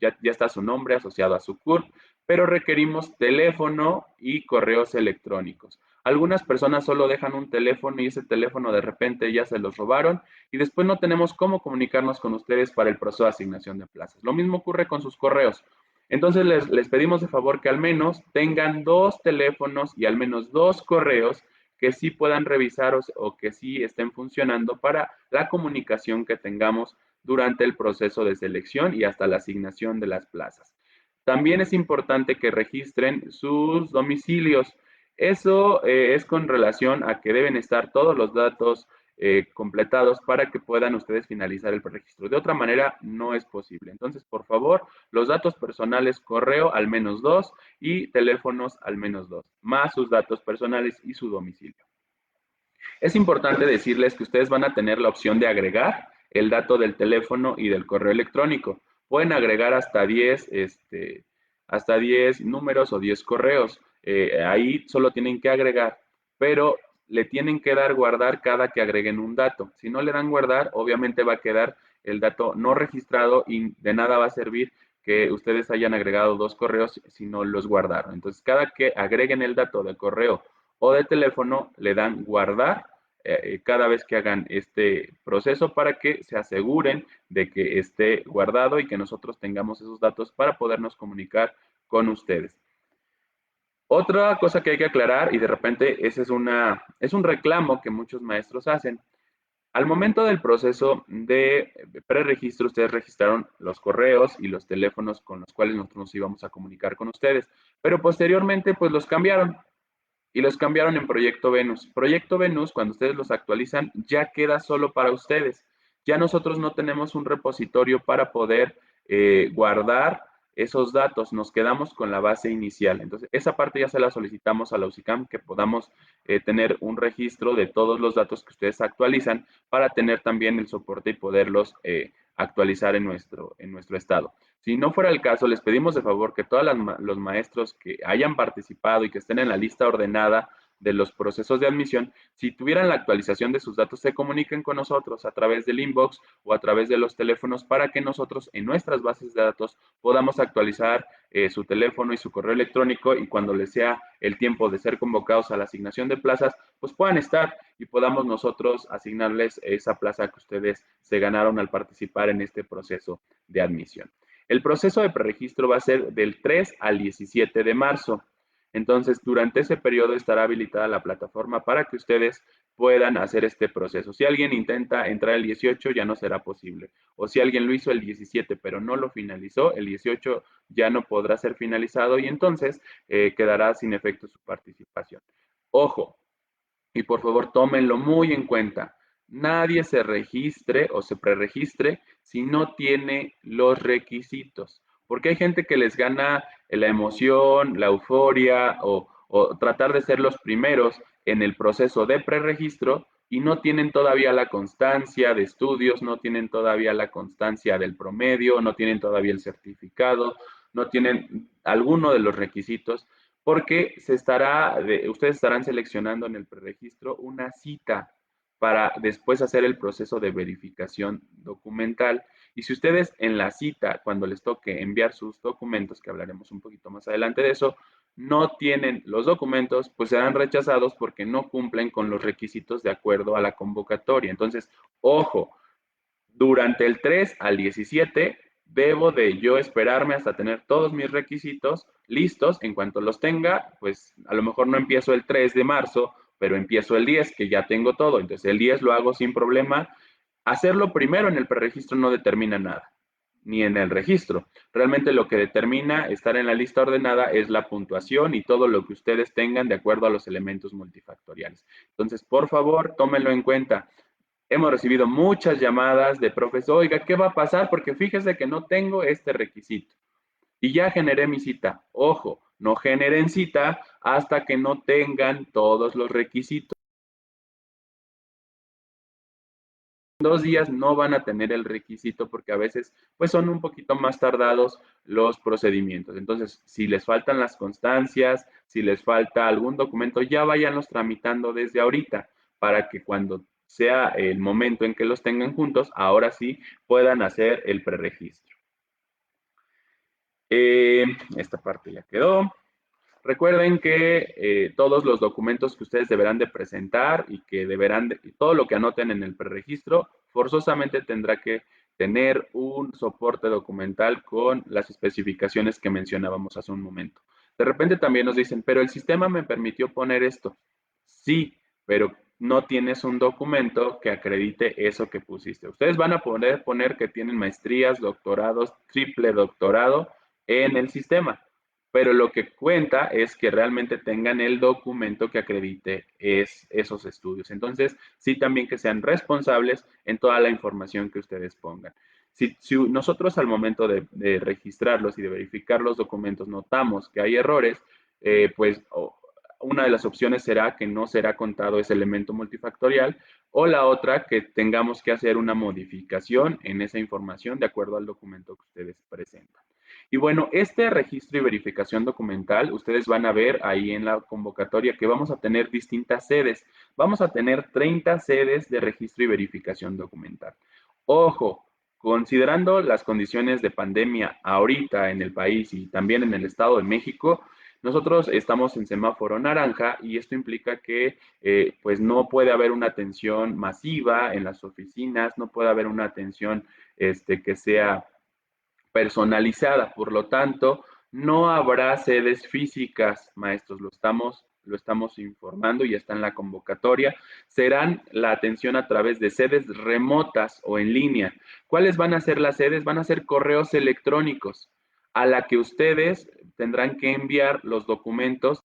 ya está su nombre asociado a su CURP, pero requerimos teléfono y correos electrónicos. Algunas personas solo dejan un teléfono y ese teléfono de repente ya se los robaron y después no tenemos cómo comunicarnos con ustedes para el proceso de asignación de plazas. Lo mismo ocurre con sus correos. Entonces les pedimos de favor que al menos tengan 2 teléfonos y al menos 2 correos que sí puedan revisar o que sí estén funcionando para la comunicación que tengamos durante el proceso de selección y hasta la asignación de las plazas. También es importante que registren sus domicilios. Eso es con relación a que deben estar todos los datos completados para que puedan ustedes finalizar el preregistro. De otra manera, no es posible. Entonces, por favor, los datos personales, correo al menos 2 y teléfonos al menos 2, más sus datos personales y su domicilio. Es importante decirles que ustedes van a tener la opción de agregar el dato del teléfono y del correo electrónico. Pueden agregar hasta 10 números o 10 correos. Ahí solo tienen que agregar, pero le tienen que dar guardar cada que agreguen un dato. Si no le dan guardar, obviamente va a quedar el dato no registrado y de nada va a servir que ustedes hayan agregado 2 correos si no los guardaron. Entonces, cada que agreguen el dato del correo o de teléfono, le dan guardar cada vez que hagan este proceso para que se aseguren de que esté guardado y que nosotros tengamos esos datos para podernos comunicar con ustedes. Otra cosa que hay que aclarar, y de repente ese es un reclamo que muchos maestros hacen, al momento del proceso de preregistro, ustedes registraron los correos y los teléfonos con los cuales nosotros nos íbamos a comunicar con ustedes, pero posteriormente pues los cambiaron y los cambiaron en Proyecto Venus. Proyecto Venus, cuando ustedes los actualizan, ya queda solo para ustedes. Ya nosotros no tenemos un repositorio para poder guardar esos datos, nos quedamos con la base inicial. Entonces, esa parte ya se la solicitamos a la UCICAM, que podamos tener un registro de todos los datos que ustedes actualizan para tener también el soporte y poderlos actualizar en nuestro estado. Si no fuera el caso, les pedimos de favor que todos los maestros que hayan participado y que estén en la lista ordenada de los procesos de admisión, si tuvieran la actualización de sus datos, se comuniquen con nosotros a través del inbox o a través de los teléfonos para que nosotros en nuestras bases de datos podamos actualizar su teléfono y su correo electrónico, y cuando les sea el tiempo de ser convocados a la asignación de plazas, pues puedan estar y podamos nosotros asignarles esa plaza que ustedes se ganaron al participar en este proceso de admisión. El proceso de preregistro va a ser del 3 al 17 de marzo. Entonces, durante ese periodo estará habilitada la plataforma para que ustedes puedan hacer este proceso. Si alguien intenta entrar el 18, ya no será posible. O si alguien lo hizo el 17, pero no lo finalizó, el 18 ya no podrá ser finalizado y entonces quedará sin efecto su participación. Ojo, y por favor tómenlo muy en cuenta. Nadie se registre o se preregistre si no tiene los requisitos. Porque hay gente que les gana la emoción, la euforia o tratar de ser los primeros en el proceso de preregistro y no tienen todavía la constancia de estudios, no tienen todavía la constancia del promedio, no tienen todavía el certificado, no tienen alguno de los requisitos, porque ustedes estarán seleccionando en el preregistro una cita para después hacer el proceso de verificación documental. Y si ustedes en la cita, cuando les toque enviar sus documentos, que hablaremos un poquito más adelante de eso, no tienen los documentos, pues serán rechazados porque no cumplen con los requisitos de acuerdo a la convocatoria. Entonces, ojo, durante el 3 al 17 debo de yo esperarme hasta tener todos mis requisitos listos. En cuanto los tenga, pues a lo mejor no empiezo el 3 de marzo, pero empiezo el 10, que ya tengo todo. Entonces el 10 lo hago sin problema. Hacerlo primero en el preregistro no determina nada, ni en el registro. Realmente lo que determina estar en la lista ordenada es la puntuación y todo lo que ustedes tengan de acuerdo a los elementos multifactoriales. Entonces, por favor, tómenlo en cuenta. Hemos recibido muchas llamadas de profes, oiga, ¿qué va a pasar? Porque fíjese que no tengo este requisito. Y ya generé mi cita. Ojo, no generen cita hasta que no tengan todos los requisitos. 2 días no van a tener el requisito porque a veces pues son un poquito más tardados los procedimientos. Entonces, si les faltan las constancias, si les falta algún documento, ya váyanlos tramitando desde ahorita para que cuando sea el momento en que los tengan juntos, ahora sí puedan hacer el preregistro. Esta parte ya quedó. Recuerden que todos los documentos que ustedes deberán de presentar y que todo lo que anoten en el preregistro, forzosamente tendrá que tener un soporte documental con las especificaciones que mencionábamos hace un momento. De repente también nos dicen, pero el sistema me permitió poner esto. Sí, pero no tienes un documento que acredite eso que pusiste. Ustedes van a poder poner que tienen maestrías, doctorados, triple doctorado en el sistema, pero lo que cuenta es que realmente tengan el documento que acredite esos estudios. Entonces, sí también que sean responsables en toda la información que ustedes pongan. Si nosotros al momento de registrarlos y de verificar los documentos notamos que hay errores, pues una de las opciones será que no será contado ese elemento multifactorial, o la otra que tengamos que hacer una modificación en esa información de acuerdo al documento que ustedes presentan. Y bueno, este registro y verificación documental, ustedes van a ver ahí en la convocatoria que vamos a tener distintas sedes. Vamos a tener 30 sedes de registro y verificación documental. Ojo, considerando las condiciones de pandemia ahorita en el país y también en el Estado de México, nosotros estamos en semáforo naranja y esto implica que pues no puede haber una atención masiva en las oficinas, no puede haber una atención que sea personalizada. Por lo tanto, no habrá sedes físicas, maestros, lo estamos informando y está en la convocatoria. Serán la atención a través de sedes remotas o en línea. ¿Cuáles van a ser las sedes? Van a ser correos electrónicos a la que ustedes tendrán que enviar los documentos,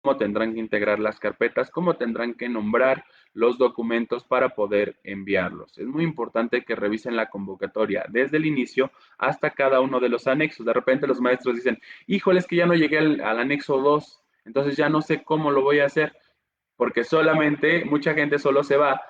cómo tendrán que integrar las carpetas, cómo tendrán que nombrar los documentos para poder enviarlos. Es muy importante que revisen la convocatoria desde el inicio hasta cada uno de los anexos. De repente los maestros dicen, híjole, es que ya no llegué al anexo 2, entonces ya no sé cómo lo voy a hacer, porque solamente mucha gente solo se va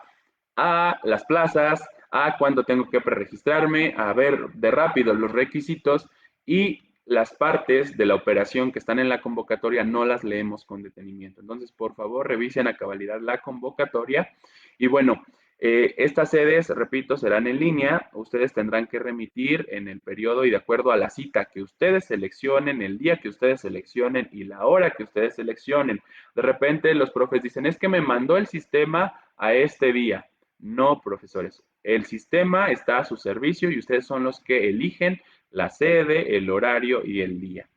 a las plazas, a cuando tengo que preregistrarme, a ver de rápido los requisitos y las partes de la operación que están en la convocatoria no las leemos con detenimiento. Entonces, por favor, revisen a cabalidad la convocatoria. Y bueno, estas sedes, repito, serán en línea. Ustedes tendrán que remitir en el periodo y de acuerdo a la cita que ustedes seleccionen, el día que ustedes seleccionen y la hora que ustedes seleccionen. De repente los profes dicen, es que me mandó el sistema a este día. No, profesores. El sistema está a su servicio y ustedes son los que eligen la sede, el horario y el día.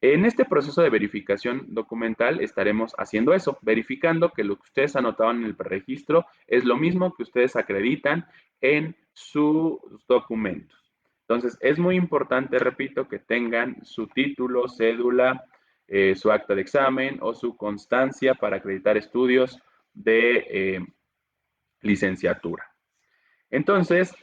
En este proceso de verificación documental estaremos haciendo eso, verificando que lo que ustedes anotaron en el preregistro es lo mismo que ustedes acreditan en sus documentos. Entonces, es muy importante, repito, que tengan su título, cédula, su acta de examen o su constancia para acreditar estudios de licenciatura. Entonces,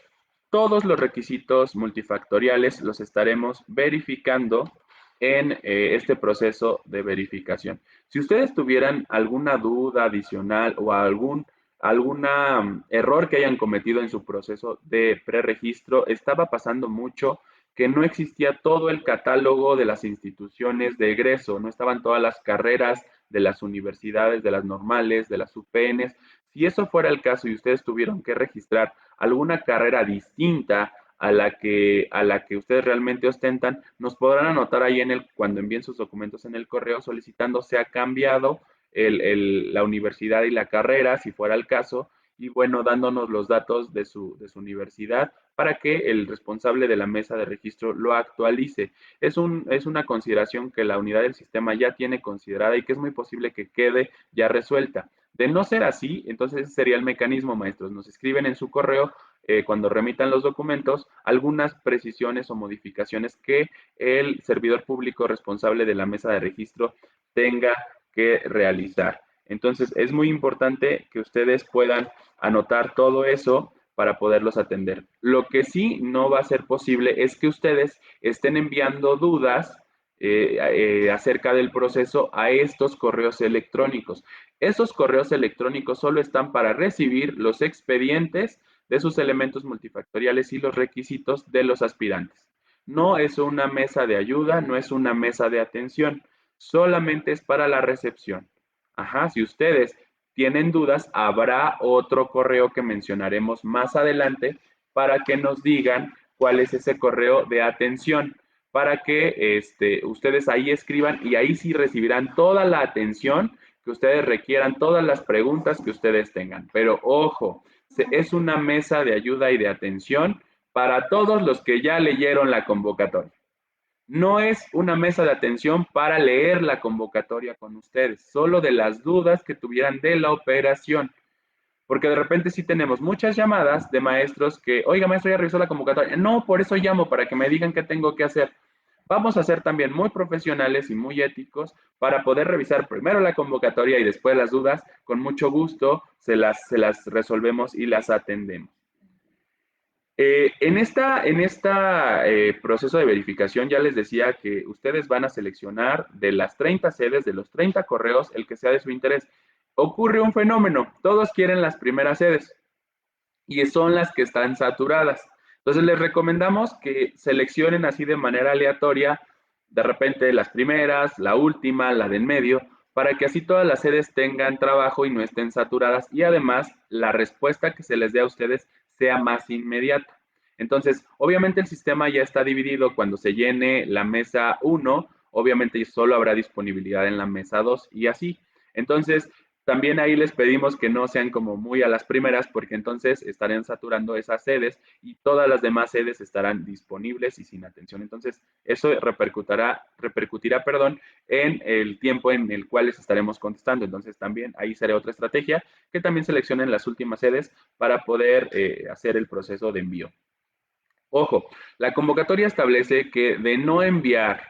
todos los requisitos multifactoriales los estaremos verificando en este proceso de verificación. Si ustedes tuvieran alguna duda adicional o algún error que hayan cometido en su proceso de preregistro, estaba pasando mucho que no existía todo el catálogo de las instituciones de egreso, no estaban todas las carreras de las universidades, de las normales, de las UPNs. Si eso fuera el caso y ustedes tuvieron que registrar alguna carrera distinta a la que ustedes realmente ostentan, nos podrán anotar ahí cuando envíen sus documentos en el correo solicitando sea cambiado la universidad y la carrera, si fuera el caso, y bueno, dándonos los datos de su universidad para que el responsable de la mesa de registro lo actualice. Es una consideración que la unidad del sistema ya tiene considerada y que es muy posible que quede ya resuelta. De no ser así, entonces ese sería el mecanismo, maestros. Nos escriben en su correo cuando remitan los documentos algunas precisiones o modificaciones que el servidor público responsable de la mesa de registro tenga que realizar. Entonces, es muy importante que ustedes puedan anotar todo eso para poderlos atender. Lo que sí no va a ser posible es que ustedes estén enviando dudas acerca del proceso a estos correos electrónicos. Esos correos electrónicos solo están para recibir los expedientes de sus elementos multifactoriales y los requisitos de los aspirantes. No es una mesa de ayuda, no es una mesa de atención, solamente es para la recepción. Ajá, si ustedes tienen dudas, habrá otro correo que mencionaremos más adelante para que nos digan cuál es ese correo de atención, para que ustedes ahí escriban y ahí sí recibirán toda la atención que ustedes requieran, todas las preguntas que ustedes tengan. Pero ojo, es una mesa de ayuda y de atención para todos los que ya leyeron la convocatoria. No es una mesa de atención para leer la convocatoria con ustedes, solo de las dudas que tuvieran de la operación. Porque de repente sí tenemos muchas llamadas de maestros que, oiga, maestro, ya revisó la convocatoria. No, por eso llamo, para que me digan qué tengo que hacer. Vamos a ser también muy profesionales y muy éticos para poder revisar primero la convocatoria y después las dudas. Con mucho gusto se las resolvemos y las atendemos. En este proceso de verificación ya les decía que ustedes van a seleccionar de las 30 sedes, de los 30 correos, el que sea de su interés. Ocurre un fenómeno, todos quieren las primeras sedes y son las que están saturadas. Entonces les recomendamos que seleccionen así de manera aleatoria, de repente las primeras, la última, la de en medio, para que así todas las sedes tengan trabajo y no estén saturadas y además la respuesta que se les dé a ustedes sea más inmediata. Entonces, obviamente el sistema ya está dividido. Cuando se llene la mesa 1, obviamente solo habrá disponibilidad en la mesa 2 y así. Entonces, también ahí les pedimos que no sean como muy a las primeras, porque entonces estarían saturando esas sedes y todas las demás sedes estarán disponibles y sin atención. Entonces, eso repercutirá, en el tiempo en el cual les estaremos contestando. Entonces, también ahí será otra estrategia, que también seleccionen las últimas sedes para poder hacer el proceso de envío. Ojo, la convocatoria establece que de no enviar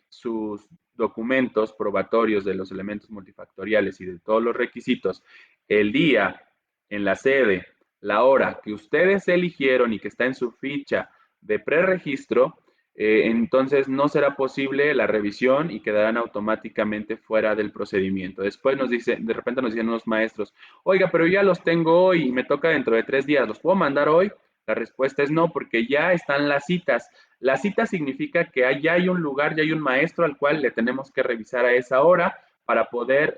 sus documentos probatorios de los elementos multifactoriales y de todos los requisitos el día, en la sede, la hora que ustedes eligieron y que está en su ficha de preregistro, entonces no será posible la revisión y quedarán automáticamente fuera del procedimiento. Después de repente nos dicen unos maestros, oiga, pero ya los tengo hoy y me toca dentro de 3 días, ¿los puedo mandar hoy? La respuesta es no, porque ya están las citas. La cita significa que ya hay un lugar, ya hay un maestro al cual le tenemos que revisar a esa hora para poder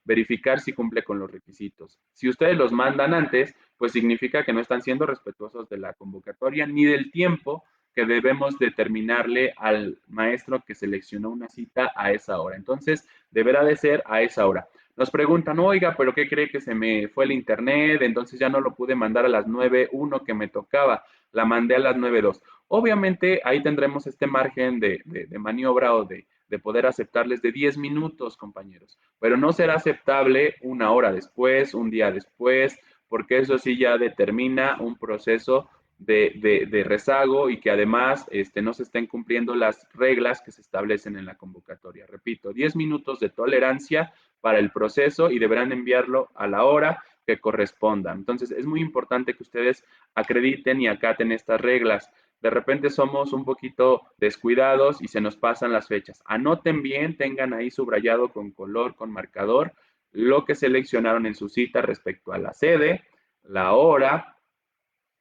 verificar si cumple con los requisitos. Si ustedes los mandan antes, pues significa que no están siendo respetuosos de la convocatoria ni del tiempo que debemos determinarle al maestro que seleccionó una cita a esa hora. Entonces, deberá de ser a esa hora. Nos preguntan, oiga, pero ¿qué cree que se me fue el internet? Entonces ya no lo pude mandar a las 9:01 que me tocaba, la mandé a las 9:02. Obviamente ahí tendremos este margen de maniobra o de poder aceptarles de 10 minutos, compañeros, pero no será aceptable una hora después, un día después, porque eso sí ya determina un proceso de rezago y que además no se estén cumpliendo las reglas que se establecen en la convocatoria. Repito, 10 minutos de tolerancia para el proceso y deberán enviarlo a la hora que corresponda. Entonces, es muy importante que ustedes acrediten y acaten estas reglas. De repente somos un poquito descuidados y se nos pasan las fechas. Anoten bien, tengan ahí subrayado con color, con marcador, lo que seleccionaron en su cita respecto a la sede, la hora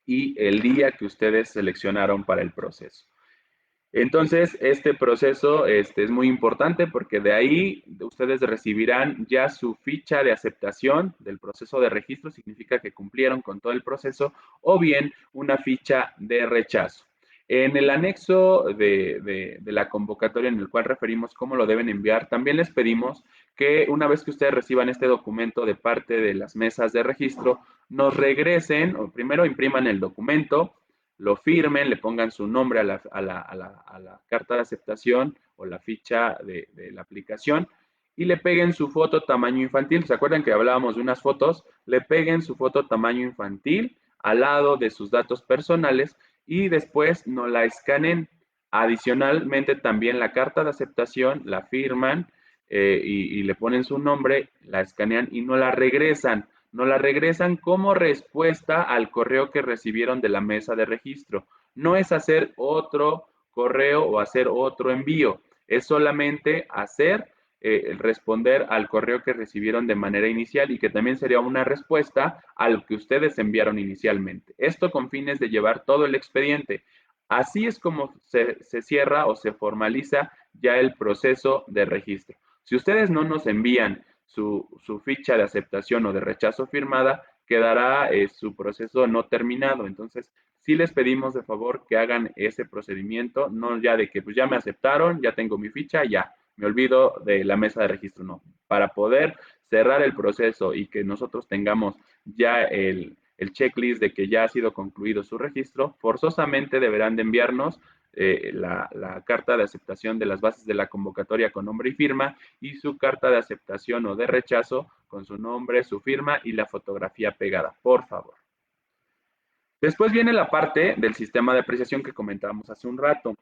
y el día que ustedes seleccionaron para el proceso. Entonces, este proceso es muy importante porque de ahí ustedes recibirán ya su ficha de aceptación del proceso de registro, significa que cumplieron con todo el proceso, o bien una ficha de rechazo. En el anexo de la convocatoria en el cual referimos cómo lo deben enviar, también les pedimos que una vez que ustedes reciban este documento de parte de las mesas de registro, nos regresen, o primero impriman el documento, lo firmen, le pongan su nombre a la carta de aceptación o la ficha de la aplicación y le peguen su foto tamaño infantil. ¿Se acuerdan que hablábamos de unas fotos? Le peguen su foto tamaño infantil al lado de sus datos personales y después nos la escanen. Adicionalmente, también la carta de aceptación la firman y le ponen su nombre, la escanean y nos la regresan. Nos la regresan como respuesta al correo que recibieron de la mesa de registro. No es hacer otro correo o hacer otro envío, es solamente responder al correo que recibieron de manera inicial y que también sería una respuesta al que ustedes enviaron inicialmente. Esto con fines de llevar todo el expediente. Así es como se cierra o se formaliza ya el proceso de registro. Si ustedes no nos envían su ficha de aceptación o de rechazo firmada, quedará su proceso no terminado. Entonces, sí les pedimos de favor que hagan ese procedimiento, no ya de que pues ya me aceptaron, ya tengo mi ficha, ya me olvido de la mesa de registro, no. Para poder cerrar el proceso y que nosotros tengamos ya el checklist de que ya ha sido concluido su registro, forzosamente deberán de enviarnos la carta de aceptación de las bases de la convocatoria con nombre y firma y su carta de aceptación o de rechazo con su nombre, su firma y la fotografía pegada, por favor. Después viene la parte del sistema de apreciación que comentábamos hace un rato.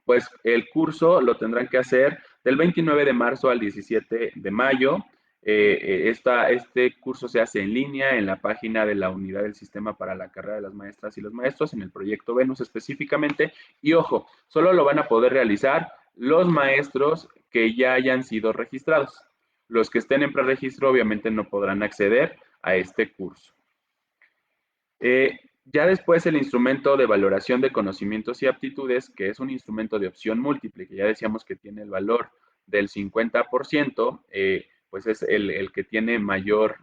Pues el curso lo tendrán que hacer del 29 de marzo al 17 de mayo. Este curso se hace en línea en la página de la unidad del sistema para la carrera de las maestras y los maestros, en el proyecto Venus específicamente. Y ojo, solo lo van a poder realizar los maestros que ya hayan sido registrados. Los que estén en preregistro obviamente no podrán acceder a este curso. Ya después el instrumento de valoración de conocimientos y aptitudes, que es un instrumento de opción múltiple, que ya decíamos que tiene el valor del 50%, pues es el que tiene mayor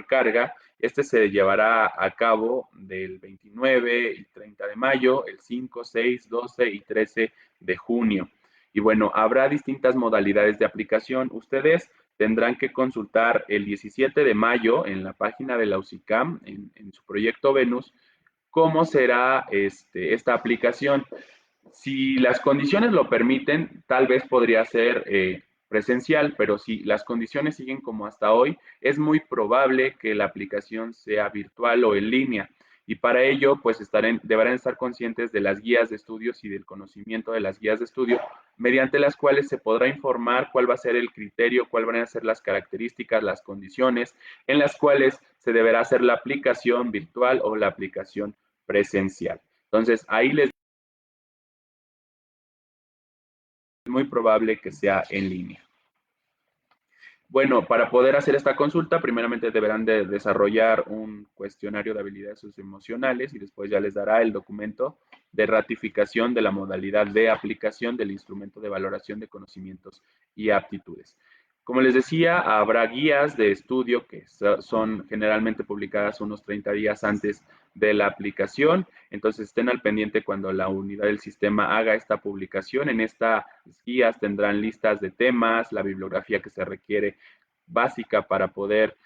carga. Este se llevará a cabo del 29 y 30 de mayo, el 5, 6, 12 y 13 de junio. Y bueno, habrá distintas modalidades de aplicación. Ustedes tendrán que consultar el 17 de mayo en la página de la UCICAM, en su proyecto Venus, cómo será esta aplicación. Si las condiciones lo permiten, tal vez podría ser presencial, pero si las condiciones siguen como hasta hoy, es muy probable que la aplicación sea virtual o en línea. Y para ello, pues deberán estar conscientes de las guías de estudios y del conocimiento de las guías de estudio, mediante las cuales se podrá informar cuál va a ser el criterio, cuáles van a ser las características, las condiciones en las cuales se deberá hacer la aplicación virtual o la aplicación presencial. Entonces, ahí les es muy probable que sea en línea. Bueno, para poder hacer esta consulta, primeramente deberán de desarrollar un cuestionario de habilidades socioemocionales y después ya les dará el documento de ratificación de la modalidad de aplicación del instrumento de valoración de conocimientos y aptitudes. Como les decía, habrá guías de estudio que son generalmente publicadas unos 30 días antes de la aplicación, entonces estén al pendiente cuando la unidad del sistema haga esta publicación. En estas guías tendrán listas de temas, la bibliografía que se requiere básica para poder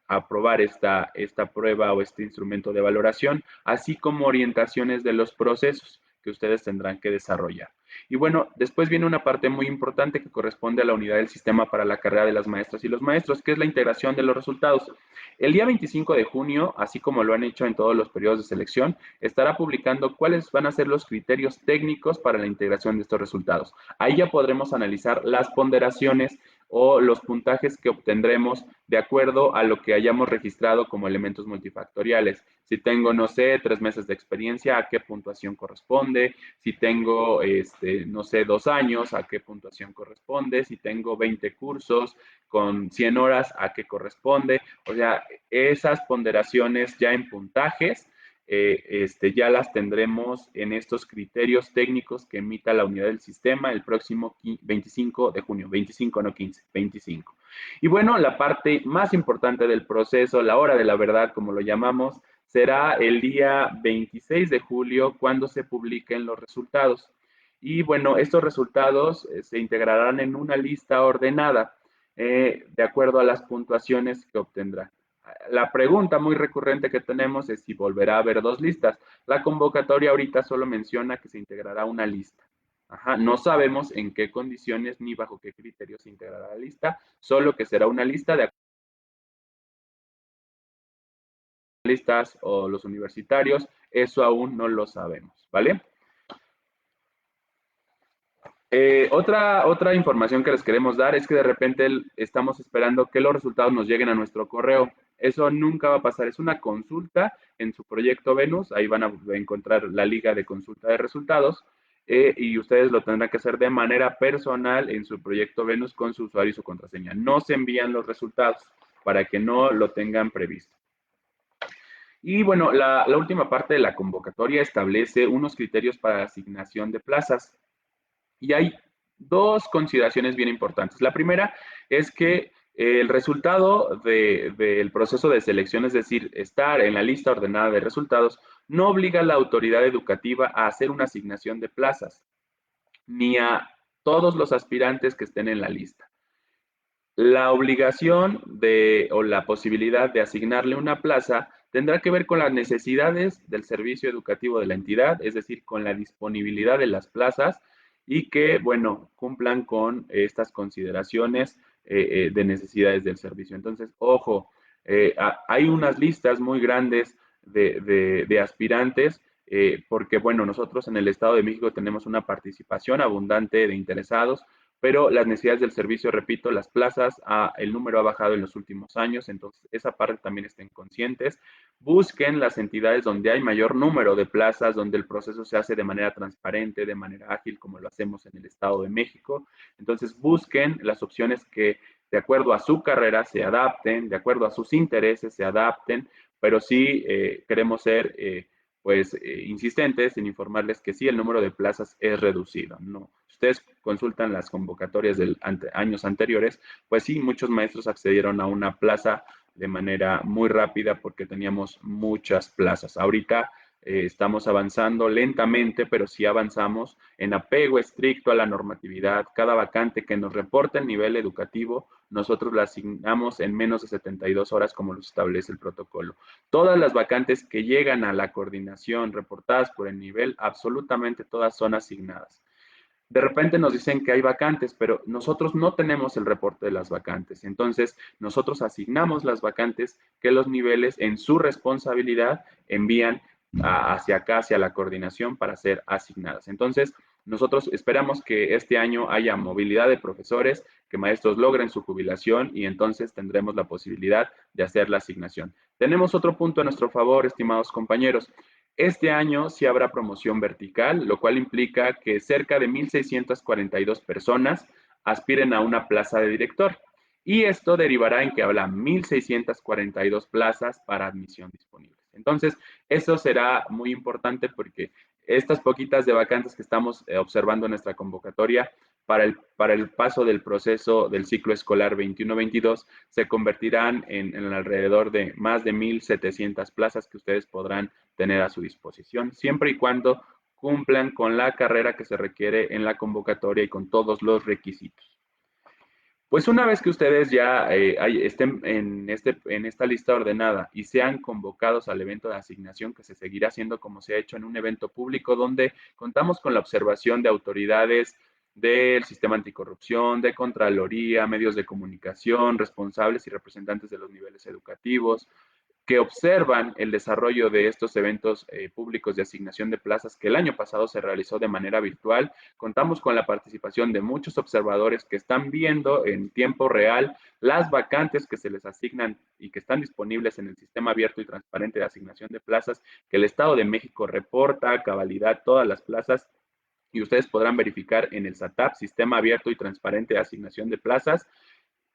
aprobar esta prueba o este instrumento de valoración, así como orientaciones de los procesos que ustedes tendrán que desarrollar. Y bueno, después viene una parte muy importante que corresponde a la unidad del sistema para la carrera de las maestras y los maestros, que es la integración de los resultados. El día 25 de junio, así como lo han hecho en todos los periodos de selección, estará publicando cuáles van a ser los criterios técnicos para la integración de estos resultados. Ahí ya podremos analizar las ponderaciones o los puntajes que obtendremos de acuerdo a lo que hayamos registrado como elementos multifactoriales. Si tengo, no sé, 3 meses de experiencia, ¿a qué puntuación corresponde? Si tengo, no sé, 2 años, ¿a qué puntuación corresponde? Si tengo 20 cursos con 100 horas, ¿a qué corresponde? O sea, esas ponderaciones ya en puntajes ya las tendremos en estos criterios técnicos que emita la unidad del sistema el próximo 25 de junio, 25 no 15, 25. Y bueno, la parte más importante del proceso, la hora de la verdad, como lo llamamos, será el día 26 de julio cuando se publiquen los resultados. Y bueno, estos resultados se integrarán en una lista ordenada de acuerdo a las puntuaciones que obtendrán. La pregunta muy recurrente que tenemos es si volverá a haber dos listas. La convocatoria ahorita solo menciona que se integrará una lista. Ajá, no sabemos en qué condiciones ni bajo qué criterios se integrará la lista, solo que será una lista de listas o los universitarios, eso aún no lo sabemos, ¿vale? Otra información que les queremos dar es que de repente estamos esperando que los resultados nos lleguen a nuestro correo. Eso nunca va a pasar. Es una consulta en su proyecto Venus. Ahí van a encontrar la liga de consulta de resultados y ustedes lo tendrán que hacer de manera personal en su proyecto Venus con su usuario y su contraseña. No se envían los resultados para que no lo tengan previsto. Y bueno, la última parte de la convocatoria establece unos criterios para la asignación de plazas. Y hay dos consideraciones bien importantes. La primera es que el resultado del proceso de selección, es decir, estar en la lista ordenada de resultados, no obliga a la autoridad educativa a hacer una asignación de plazas, ni a todos los aspirantes que estén en la lista. La obligación o la posibilidad de asignarle una plaza tendrá que ver con las necesidades del servicio educativo de la entidad, es decir, con la disponibilidad de las plazas y que, bueno, cumplan con estas consideraciones de necesidades del servicio. Entonces, ojo, hay unas listas muy grandes de aspirantes porque, bueno, nosotros en el Estado de México tenemos una participación abundante de interesados, pero las necesidades del servicio, repito, las plazas, el número ha bajado en los últimos años, entonces esa parte también estén conscientes. Busquen las entidades donde hay mayor número de plazas, donde el proceso se hace de manera transparente, de manera ágil, como lo hacemos en el Estado de México. Entonces busquen las opciones que de acuerdo a su carrera se adapten, de acuerdo a sus intereses se adapten, pero sí queremos ser insistentes en informarles que sí, el número de plazas es reducido. No, si ustedes consultan las convocatorias de años anteriores, pues sí, muchos maestros accedieron a una plaza de manera muy rápida porque teníamos muchas plazas. Ahorita estamos avanzando lentamente, pero sí avanzamos en apego estricto a la normatividad. Cada vacante que nos reporte el nivel educativo, nosotros la asignamos en menos de 72 horas como lo establece el protocolo. Todas las vacantes que llegan a la coordinación reportadas por el nivel, absolutamente todas son asignadas. De repente nos dicen que hay vacantes, pero nosotros no tenemos el reporte de las vacantes. Entonces, nosotros asignamos las vacantes que los niveles en su responsabilidad envían hacia acá, hacia la coordinación para ser asignadas. Entonces, nosotros esperamos que este año haya movilidad de profesores, que maestros logren su jubilación y entonces tendremos la posibilidad de hacer la asignación. Tenemos otro punto a nuestro favor, estimados compañeros. Este año sí habrá promoción vertical, lo cual implica que cerca de 1,642 personas aspiren a una plaza de director. Y esto derivará en que habrá 1,642 plazas para admisión disponibles. Entonces, eso será muy importante porque estas poquitas de vacantes que estamos observando en nuestra convocatoria para el paso del proceso del ciclo escolar 21-22 se convertirán en alrededor de más de 1,700 plazas que ustedes podrán tener a su disposición, siempre y cuando cumplan con la carrera que se requiere en la convocatoria y con todos los requisitos. Pues una vez que ustedes ya estén en esta lista ordenada y sean convocados al evento de asignación, que se seguirá haciendo como se ha hecho en un evento público, donde contamos con la observación de autoridades del sistema anticorrupción, de Contraloría, medios de comunicación, responsables y representantes de los niveles educativos, que observan el desarrollo de estos eventos públicos de asignación de plazas que el año pasado se realizó de manera virtual. Contamos con la participación de muchos observadores que están viendo en tiempo real las vacantes que se les asignan y que están disponibles en el sistema abierto y transparente de asignación de plazas, que el Estado de México reporta a cabalidad todas las plazas y ustedes podrán verificar en el SATAP, Sistema Abierto y Transparente de Asignación de Plazas,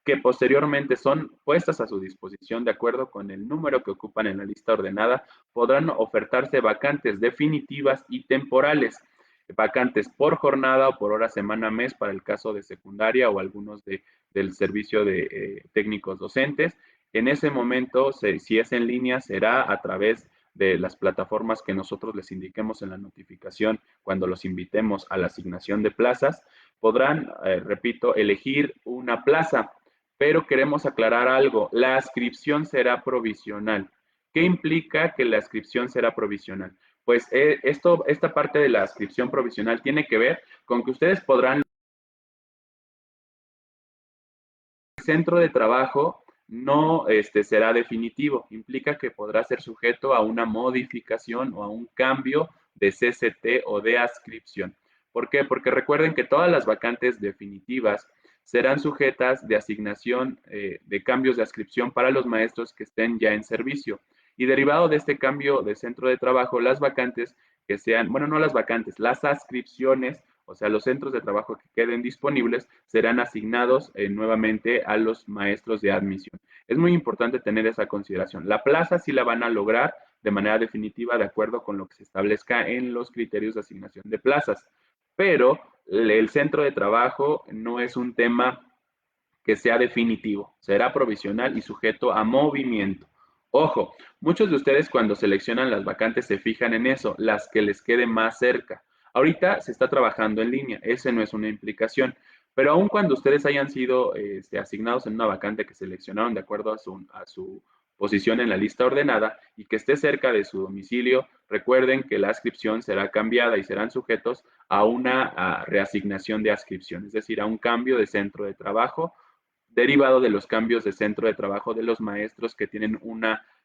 que posteriormente son puestas a su disposición de acuerdo con el número que ocupan en la lista ordenada, podrán ofertarse vacantes definitivas y temporales, vacantes por jornada o por hora, semana, mes, para el caso de secundaria o algunos del servicio de técnicos docentes. En ese momento, si es en línea, será a través de las plataformas que nosotros les indiquemos en la notificación cuando los invitemos a la asignación de plazas. Podrán, repito, elegir una plaza, pero queremos aclarar algo. La ascripción será provisional. ¿Qué implica que la ascripción será provisional? Pues esta parte de la ascripción provisional tiene que ver con que ustedes podrán. El centro de trabajo no será definitivo, implica que podrá ser sujeto a una modificación o a un cambio de CCT o de adscripción. ¿Por qué? Porque recuerden que todas las vacantes definitivas serán sujetas de asignación de cambios de adscripción para los maestros que estén ya en servicio. Y derivado de este cambio de centro de trabajo, las vacantes que sean, bueno, no las vacantes, las adscripciones, o sea, los centros de trabajo que queden disponibles serán asignados nuevamente a los maestros de admisión. Es muy importante tener esa consideración. La plaza sí la van a lograr de manera definitiva de acuerdo con lo que se establezca en los criterios de asignación de plazas, pero el centro de trabajo no es un tema que sea definitivo, será provisional y sujeto a movimiento. Ojo, muchos de ustedes cuando seleccionan las vacantes se fijan en eso, las que les quede más cerca. Ahorita se está trabajando en línea, ese no es una implicación, pero aun cuando ustedes hayan sido asignados en una vacante que seleccionaron de acuerdo a su posición en la lista ordenada y que esté cerca de su domicilio, recuerden que la adscripción será cambiada y serán sujetos a una reasignación de adscripción, es decir, a un cambio de centro de trabajo derivado de los cambios de centro de trabajo de los maestros que tienen un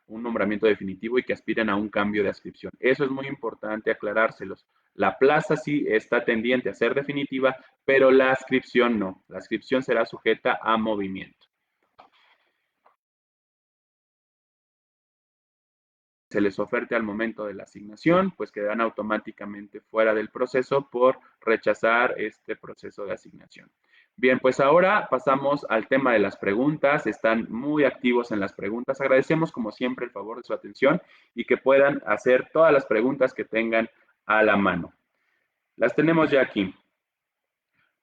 nombramiento definitivo y que aspiran a un cambio de adscripción. Eso es muy importante aclarárselos. La plaza sí está tendiente a ser definitiva, pero la adscripción no. La adscripción será sujeta a movimiento. Se les oferte al momento de la asignación, pues quedarán automáticamente fuera del proceso por rechazar este proceso de asignación. Bien, pues ahora pasamos al tema de las preguntas. Están muy activos en las preguntas. Agradecemos como siempre el favor de su atención y que puedan hacer todas las preguntas que tengan a la mano. Las tenemos ya aquí.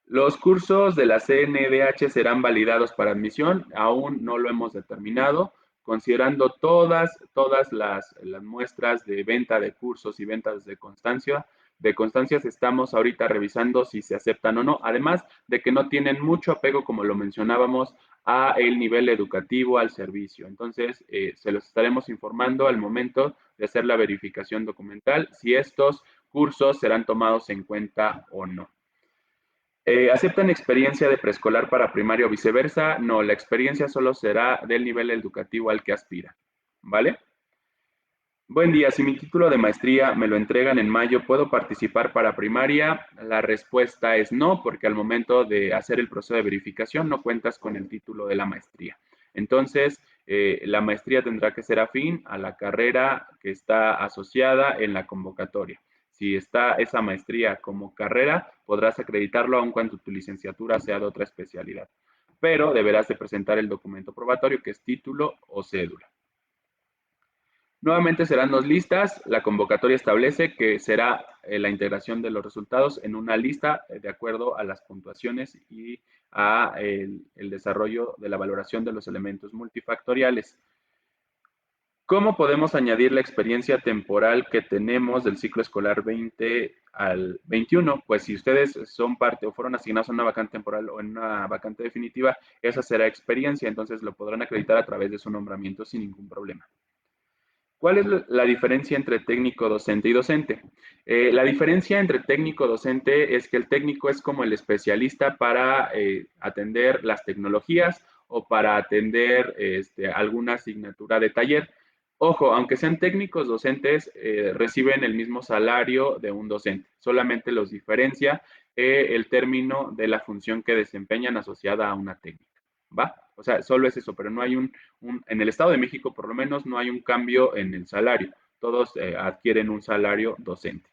Los cursos de la CNDH serán validados para admisión, aún no lo hemos determinado, considerando todas las muestras de venta de cursos y ventas de constancias estamos ahorita revisando si se aceptan o no, además de que no tienen mucho apego, como lo mencionábamos, a el nivel educativo, al servicio. Entonces, se los estaremos informando al momento de hacer la verificación documental, si estos cursos serán tomados en cuenta o no. ¿Aceptan experiencia de preescolar para primaria o viceversa? No, la experiencia solo será del nivel educativo al que aspira, ¿vale? Buen día, si mi título de maestría me lo entregan en mayo, ¿puedo participar para primaria? La respuesta es no, porque al momento de hacer el proceso de verificación no cuentas con el título de la maestría. Entonces, la maestría tendrá que ser afín a la carrera que está asociada en la convocatoria. Si está esa maestría como carrera, podrás acreditarlo aun cuando tu licenciatura sea de otra especialidad. pero deberás de presentar el documento probatorio, que es título o cédula. Nuevamente serán 2 listas. La convocatoria establece que será la integración de los resultados en una lista de acuerdo a las puntuaciones y a el desarrollo de la valoración de los elementos multifactoriales. ¿Cómo podemos añadir la experiencia temporal que tenemos del ciclo escolar 20 al 21? Pues si ustedes son parte o fueron asignados a una vacante temporal o en una vacante definitiva, esa será experiencia, entonces lo podrán acreditar a través de su nombramiento sin ningún problema. ¿Cuál es la diferencia entre técnico docente y docente? La diferencia entre técnico docente es que el técnico es como el especialista para atender las tecnologías o para atender alguna asignatura de taller. Ojo, aunque sean técnicos docentes, reciben el mismo salario de un docente. Solamente los diferencia el término de la función que desempeñan asociada a una técnica. ¿Va? O sea, solo es eso, pero no hay en el Estado de México por lo menos no hay un cambio en el salario. Todos adquieren un salario docente.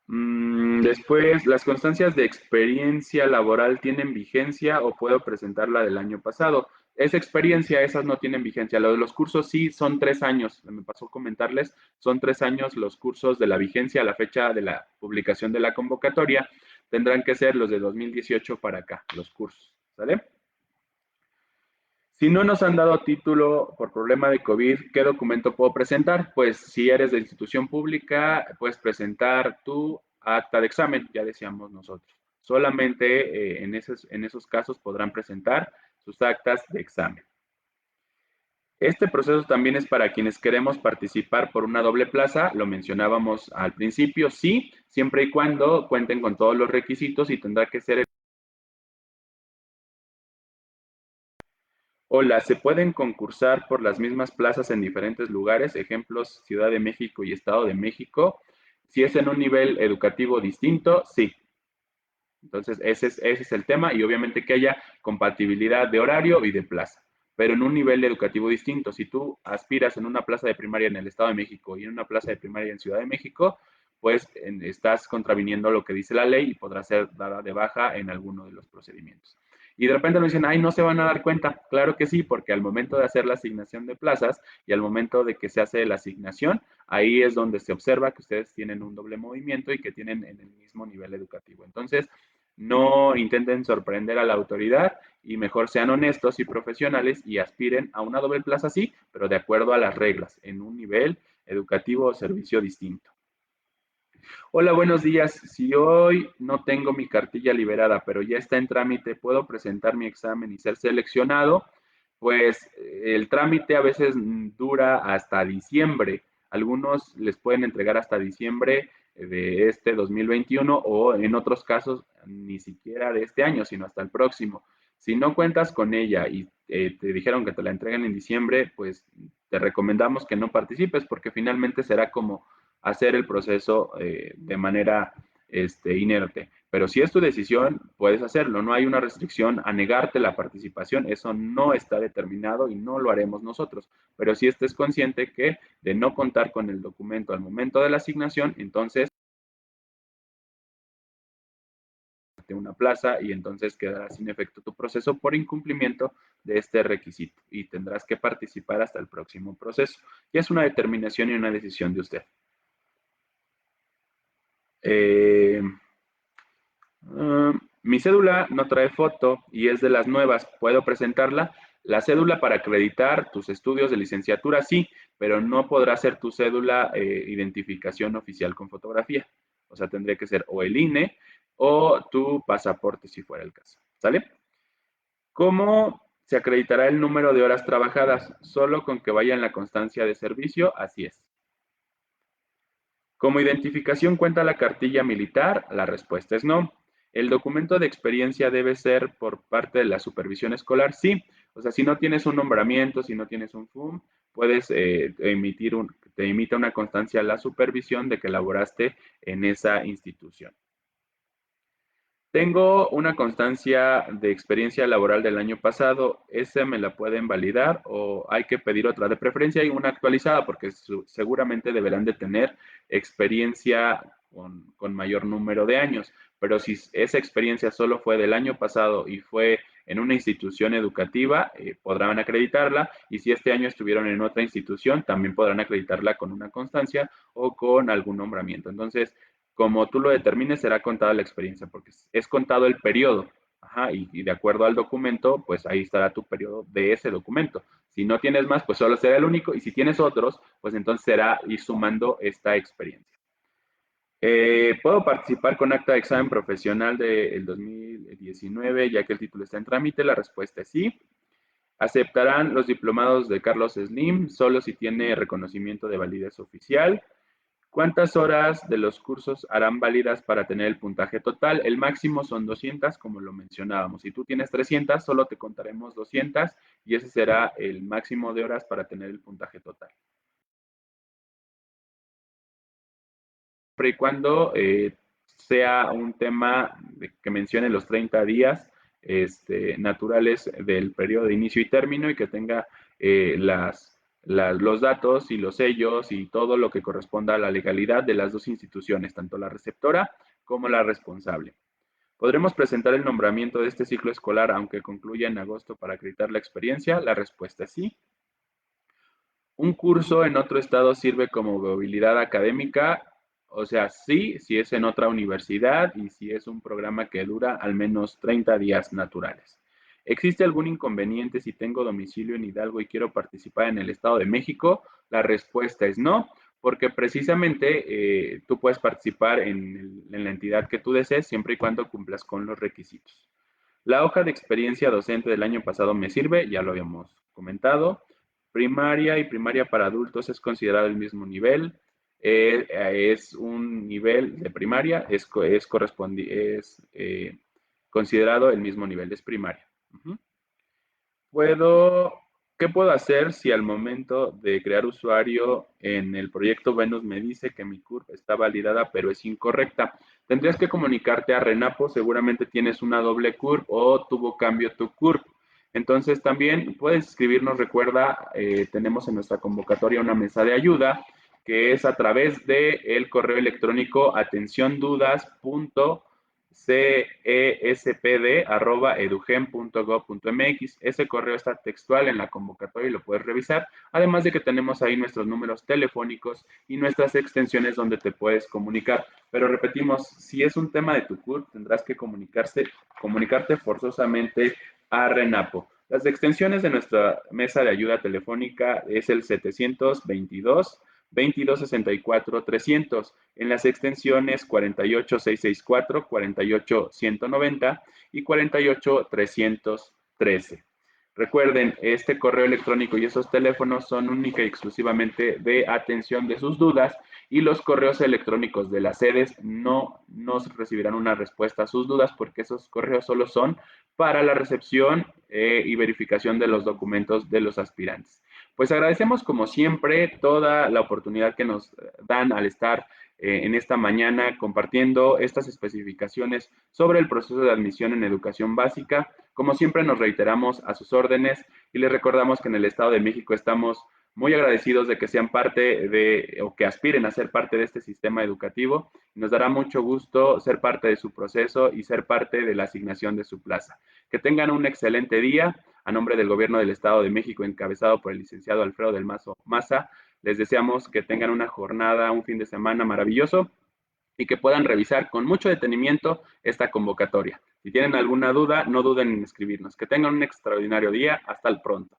Después, ¿las constancias de experiencia laboral tienen vigencia o puedo presentar la del año pasado? Esa experiencia, esas no tienen vigencia. Lo de los cursos sí son 3 años. Me pasó comentarles, son 3 años los cursos de la vigencia a la fecha de la publicación de la convocatoria. Tendrán que ser los de 2018 para acá, los cursos. ¿Sale? Si no nos han dado título por problema de COVID, ¿qué documento puedo presentar? Pues si eres de institución pública, puedes presentar tu acta de examen, ya decíamos nosotros. Solamente en esos casos podrán presentar sus actas de examen. Este proceso también es para quienes queremos participar por una doble plaza, lo mencionábamos al principio, sí, siempre y cuando cuenten con todos los requisitos y tendrá que ser. Hola, ¿se pueden concursar por las mismas plazas en diferentes lugares? Ejemplos, Ciudad de México y Estado de México. Si es en un nivel educativo distinto, sí. Entonces, ese es el tema y obviamente que haya compatibilidad de horario y de plaza. Pero en un nivel educativo distinto, si tú aspiras en una plaza de primaria en el Estado de México y en una plaza de primaria en Ciudad de México, pues estás contraviniendo lo que dice la ley y podrás ser dada de baja en alguno de los procedimientos. Y de repente nos dicen, ay, no se van a dar cuenta. Claro que sí, porque al momento de hacer la asignación de plazas y al momento de que se hace la asignación, ahí es donde se observa que ustedes tienen un doble movimiento y que tienen en el mismo nivel educativo. Entonces, no intenten sorprender a la autoridad y mejor sean honestos y profesionales y aspiren a una doble plaza, sí, pero de acuerdo a las reglas, en un nivel educativo o servicio distinto. Hola, buenos días. Si hoy no tengo mi cartilla liberada, pero ya está en trámite, ¿puedo presentar mi examen y ser seleccionado? Pues el trámite a veces dura hasta diciembre. Algunos les pueden entregar hasta diciembre de este 2021 o en otros casos ni siquiera de este año, sino hasta el próximo. Si no cuentas con ella y te dijeron que te la entreguen en diciembre, pues te recomendamos que no participes porque finalmente será como hacer el proceso de manera inerte. Pero si es tu decisión, puedes hacerlo. No hay una restricción a negarte la participación. Eso no está determinado y no lo haremos nosotros. Pero si estés consciente que de no contar con el documento al momento de la asignación, entonces una plaza y entonces quedará sin efecto tu proceso por incumplimiento de este requisito y tendrás que participar hasta el próximo proceso. Y es una determinación y una decisión de usted. Mi cédula no trae foto y es de las nuevas. ¿Puedo presentarla? La cédula para acreditar tus estudios de licenciatura, sí, pero no podrá ser tu cédula identificación oficial con fotografía. O sea, tendría que ser o el INE o tu pasaporte si fuera el caso. ¿Sale? ¿Cómo se acreditará el número de horas trabajadas? Solo con que vaya en la constancia de servicio, así es. ¿Como identificación cuenta la cartilla militar? La respuesta es no. ¿El documento de experiencia debe ser por parte de la supervisión escolar? Sí. O sea, si no tienes un nombramiento, si no tienes un FUM, puedes te emite una constancia a la supervisión de que laboraste en esa institución. Tengo una constancia de experiencia laboral del año pasado. ¿Esa me la pueden validar o hay que pedir otra? De preferencia hay una actualizada porque seguramente deberán de tener experiencia con mayor número de años. Pero si esa experiencia solo fue del año pasado y fue en una institución educativa, podrán acreditarla, y si este año estuvieron en otra institución, también podrán acreditarla con una constancia o con algún nombramiento. Entonces, como tú lo determines, será contada la experiencia, porque es contado el periodo. Ajá, y de acuerdo al documento, pues ahí estará tu periodo de ese documento. Si no tienes más, pues solo será el único, y si tienes otros, pues entonces será ir sumando esta experiencia. ¿Puedo participar con acta de examen profesional del 2019, ya que el título está en trámite? La respuesta es sí. ¿Aceptarán los diplomados de Carlos Slim solo si tiene reconocimiento de validez oficial? ¿Cuántas horas de los cursos harán válidas para tener el puntaje total? El máximo son 200, como lo mencionábamos. Si tú tienes 300, solo te contaremos 200 y ese será el máximo de horas para tener el puntaje total. Siempre y cuando sea un tema que mencione los 30 días naturales del periodo de inicio y término y que tenga los datos y los sellos y todo lo que corresponda a la legalidad de las dos instituciones, tanto la receptora como la responsable. ¿Podremos presentar el nombramiento de este ciclo escolar aunque concluya en agosto para acreditar la experiencia? La respuesta es sí. ¿Un curso en otro estado sirve como movilidad académica? O sea, sí, si es en otra universidad y si es un programa que dura al menos 30 días naturales. ¿Existe algún inconveniente si tengo domicilio en Hidalgo y quiero participar en el Estado de México? La respuesta es no, porque precisamente tú puedes participar en la entidad que tú desees siempre y cuando cumplas con los requisitos. La hoja de experiencia docente del año pasado me sirve, ya lo habíamos comentado. Primaria y primaria para adultos es considerado el mismo nivel. Es un nivel de primaria, es considerado el mismo nivel, es primaria. Uh-huh. ¿Qué puedo hacer si al momento de crear usuario en el proyecto Venus me dice que mi CURP está validada pero es incorrecta? Tendrías que comunicarte a Renapo, seguramente tienes una doble CURP o tuvo cambio tu CURP. Entonces también puedes escribirnos, recuerda, tenemos en nuestra convocatoria una mesa de ayuda que es a través del correo electrónico cespd@edugen.gov.mx. Ese correo está textual en la convocatoria y lo puedes revisar, además de que tenemos ahí nuestros números telefónicos y nuestras extensiones donde te puedes comunicar. Pero repetimos, si es un tema de tu CURP, tendrás que comunicarte forzosamente a Renapo. Las extensiones de nuestra mesa de ayuda telefónica es el 722 2264 300 en las extensiones 48664, 48190 y 48313. Recuerden, este correo electrónico y esos teléfonos son única y exclusivamente de atención de sus dudas y los correos electrónicos de las sedes no nos recibirán una respuesta a sus dudas porque esos correos solo son para la recepción y verificación de los documentos de los aspirantes. Pues agradecemos como siempre toda la oportunidad que nos dan al estar en esta mañana compartiendo estas especificaciones sobre el proceso de admisión en educación básica. Como siempre nos reiteramos a sus órdenes y les recordamos que en el Estado de México estamos muy agradecidos de que sean parte de o que aspiren a ser parte de este sistema educativo. Nos dará mucho gusto ser parte de su proceso y ser parte de la asignación de su plaza. Que tengan un excelente día. A nombre del Gobierno del Estado de México, encabezado por el licenciado Alfredo del Mazo Maza, les deseamos que tengan una jornada, un fin de semana maravilloso y que puedan revisar con mucho detenimiento esta convocatoria. Si tienen alguna duda, no duden en escribirnos. Que tengan un extraordinario día. Hasta el pronto.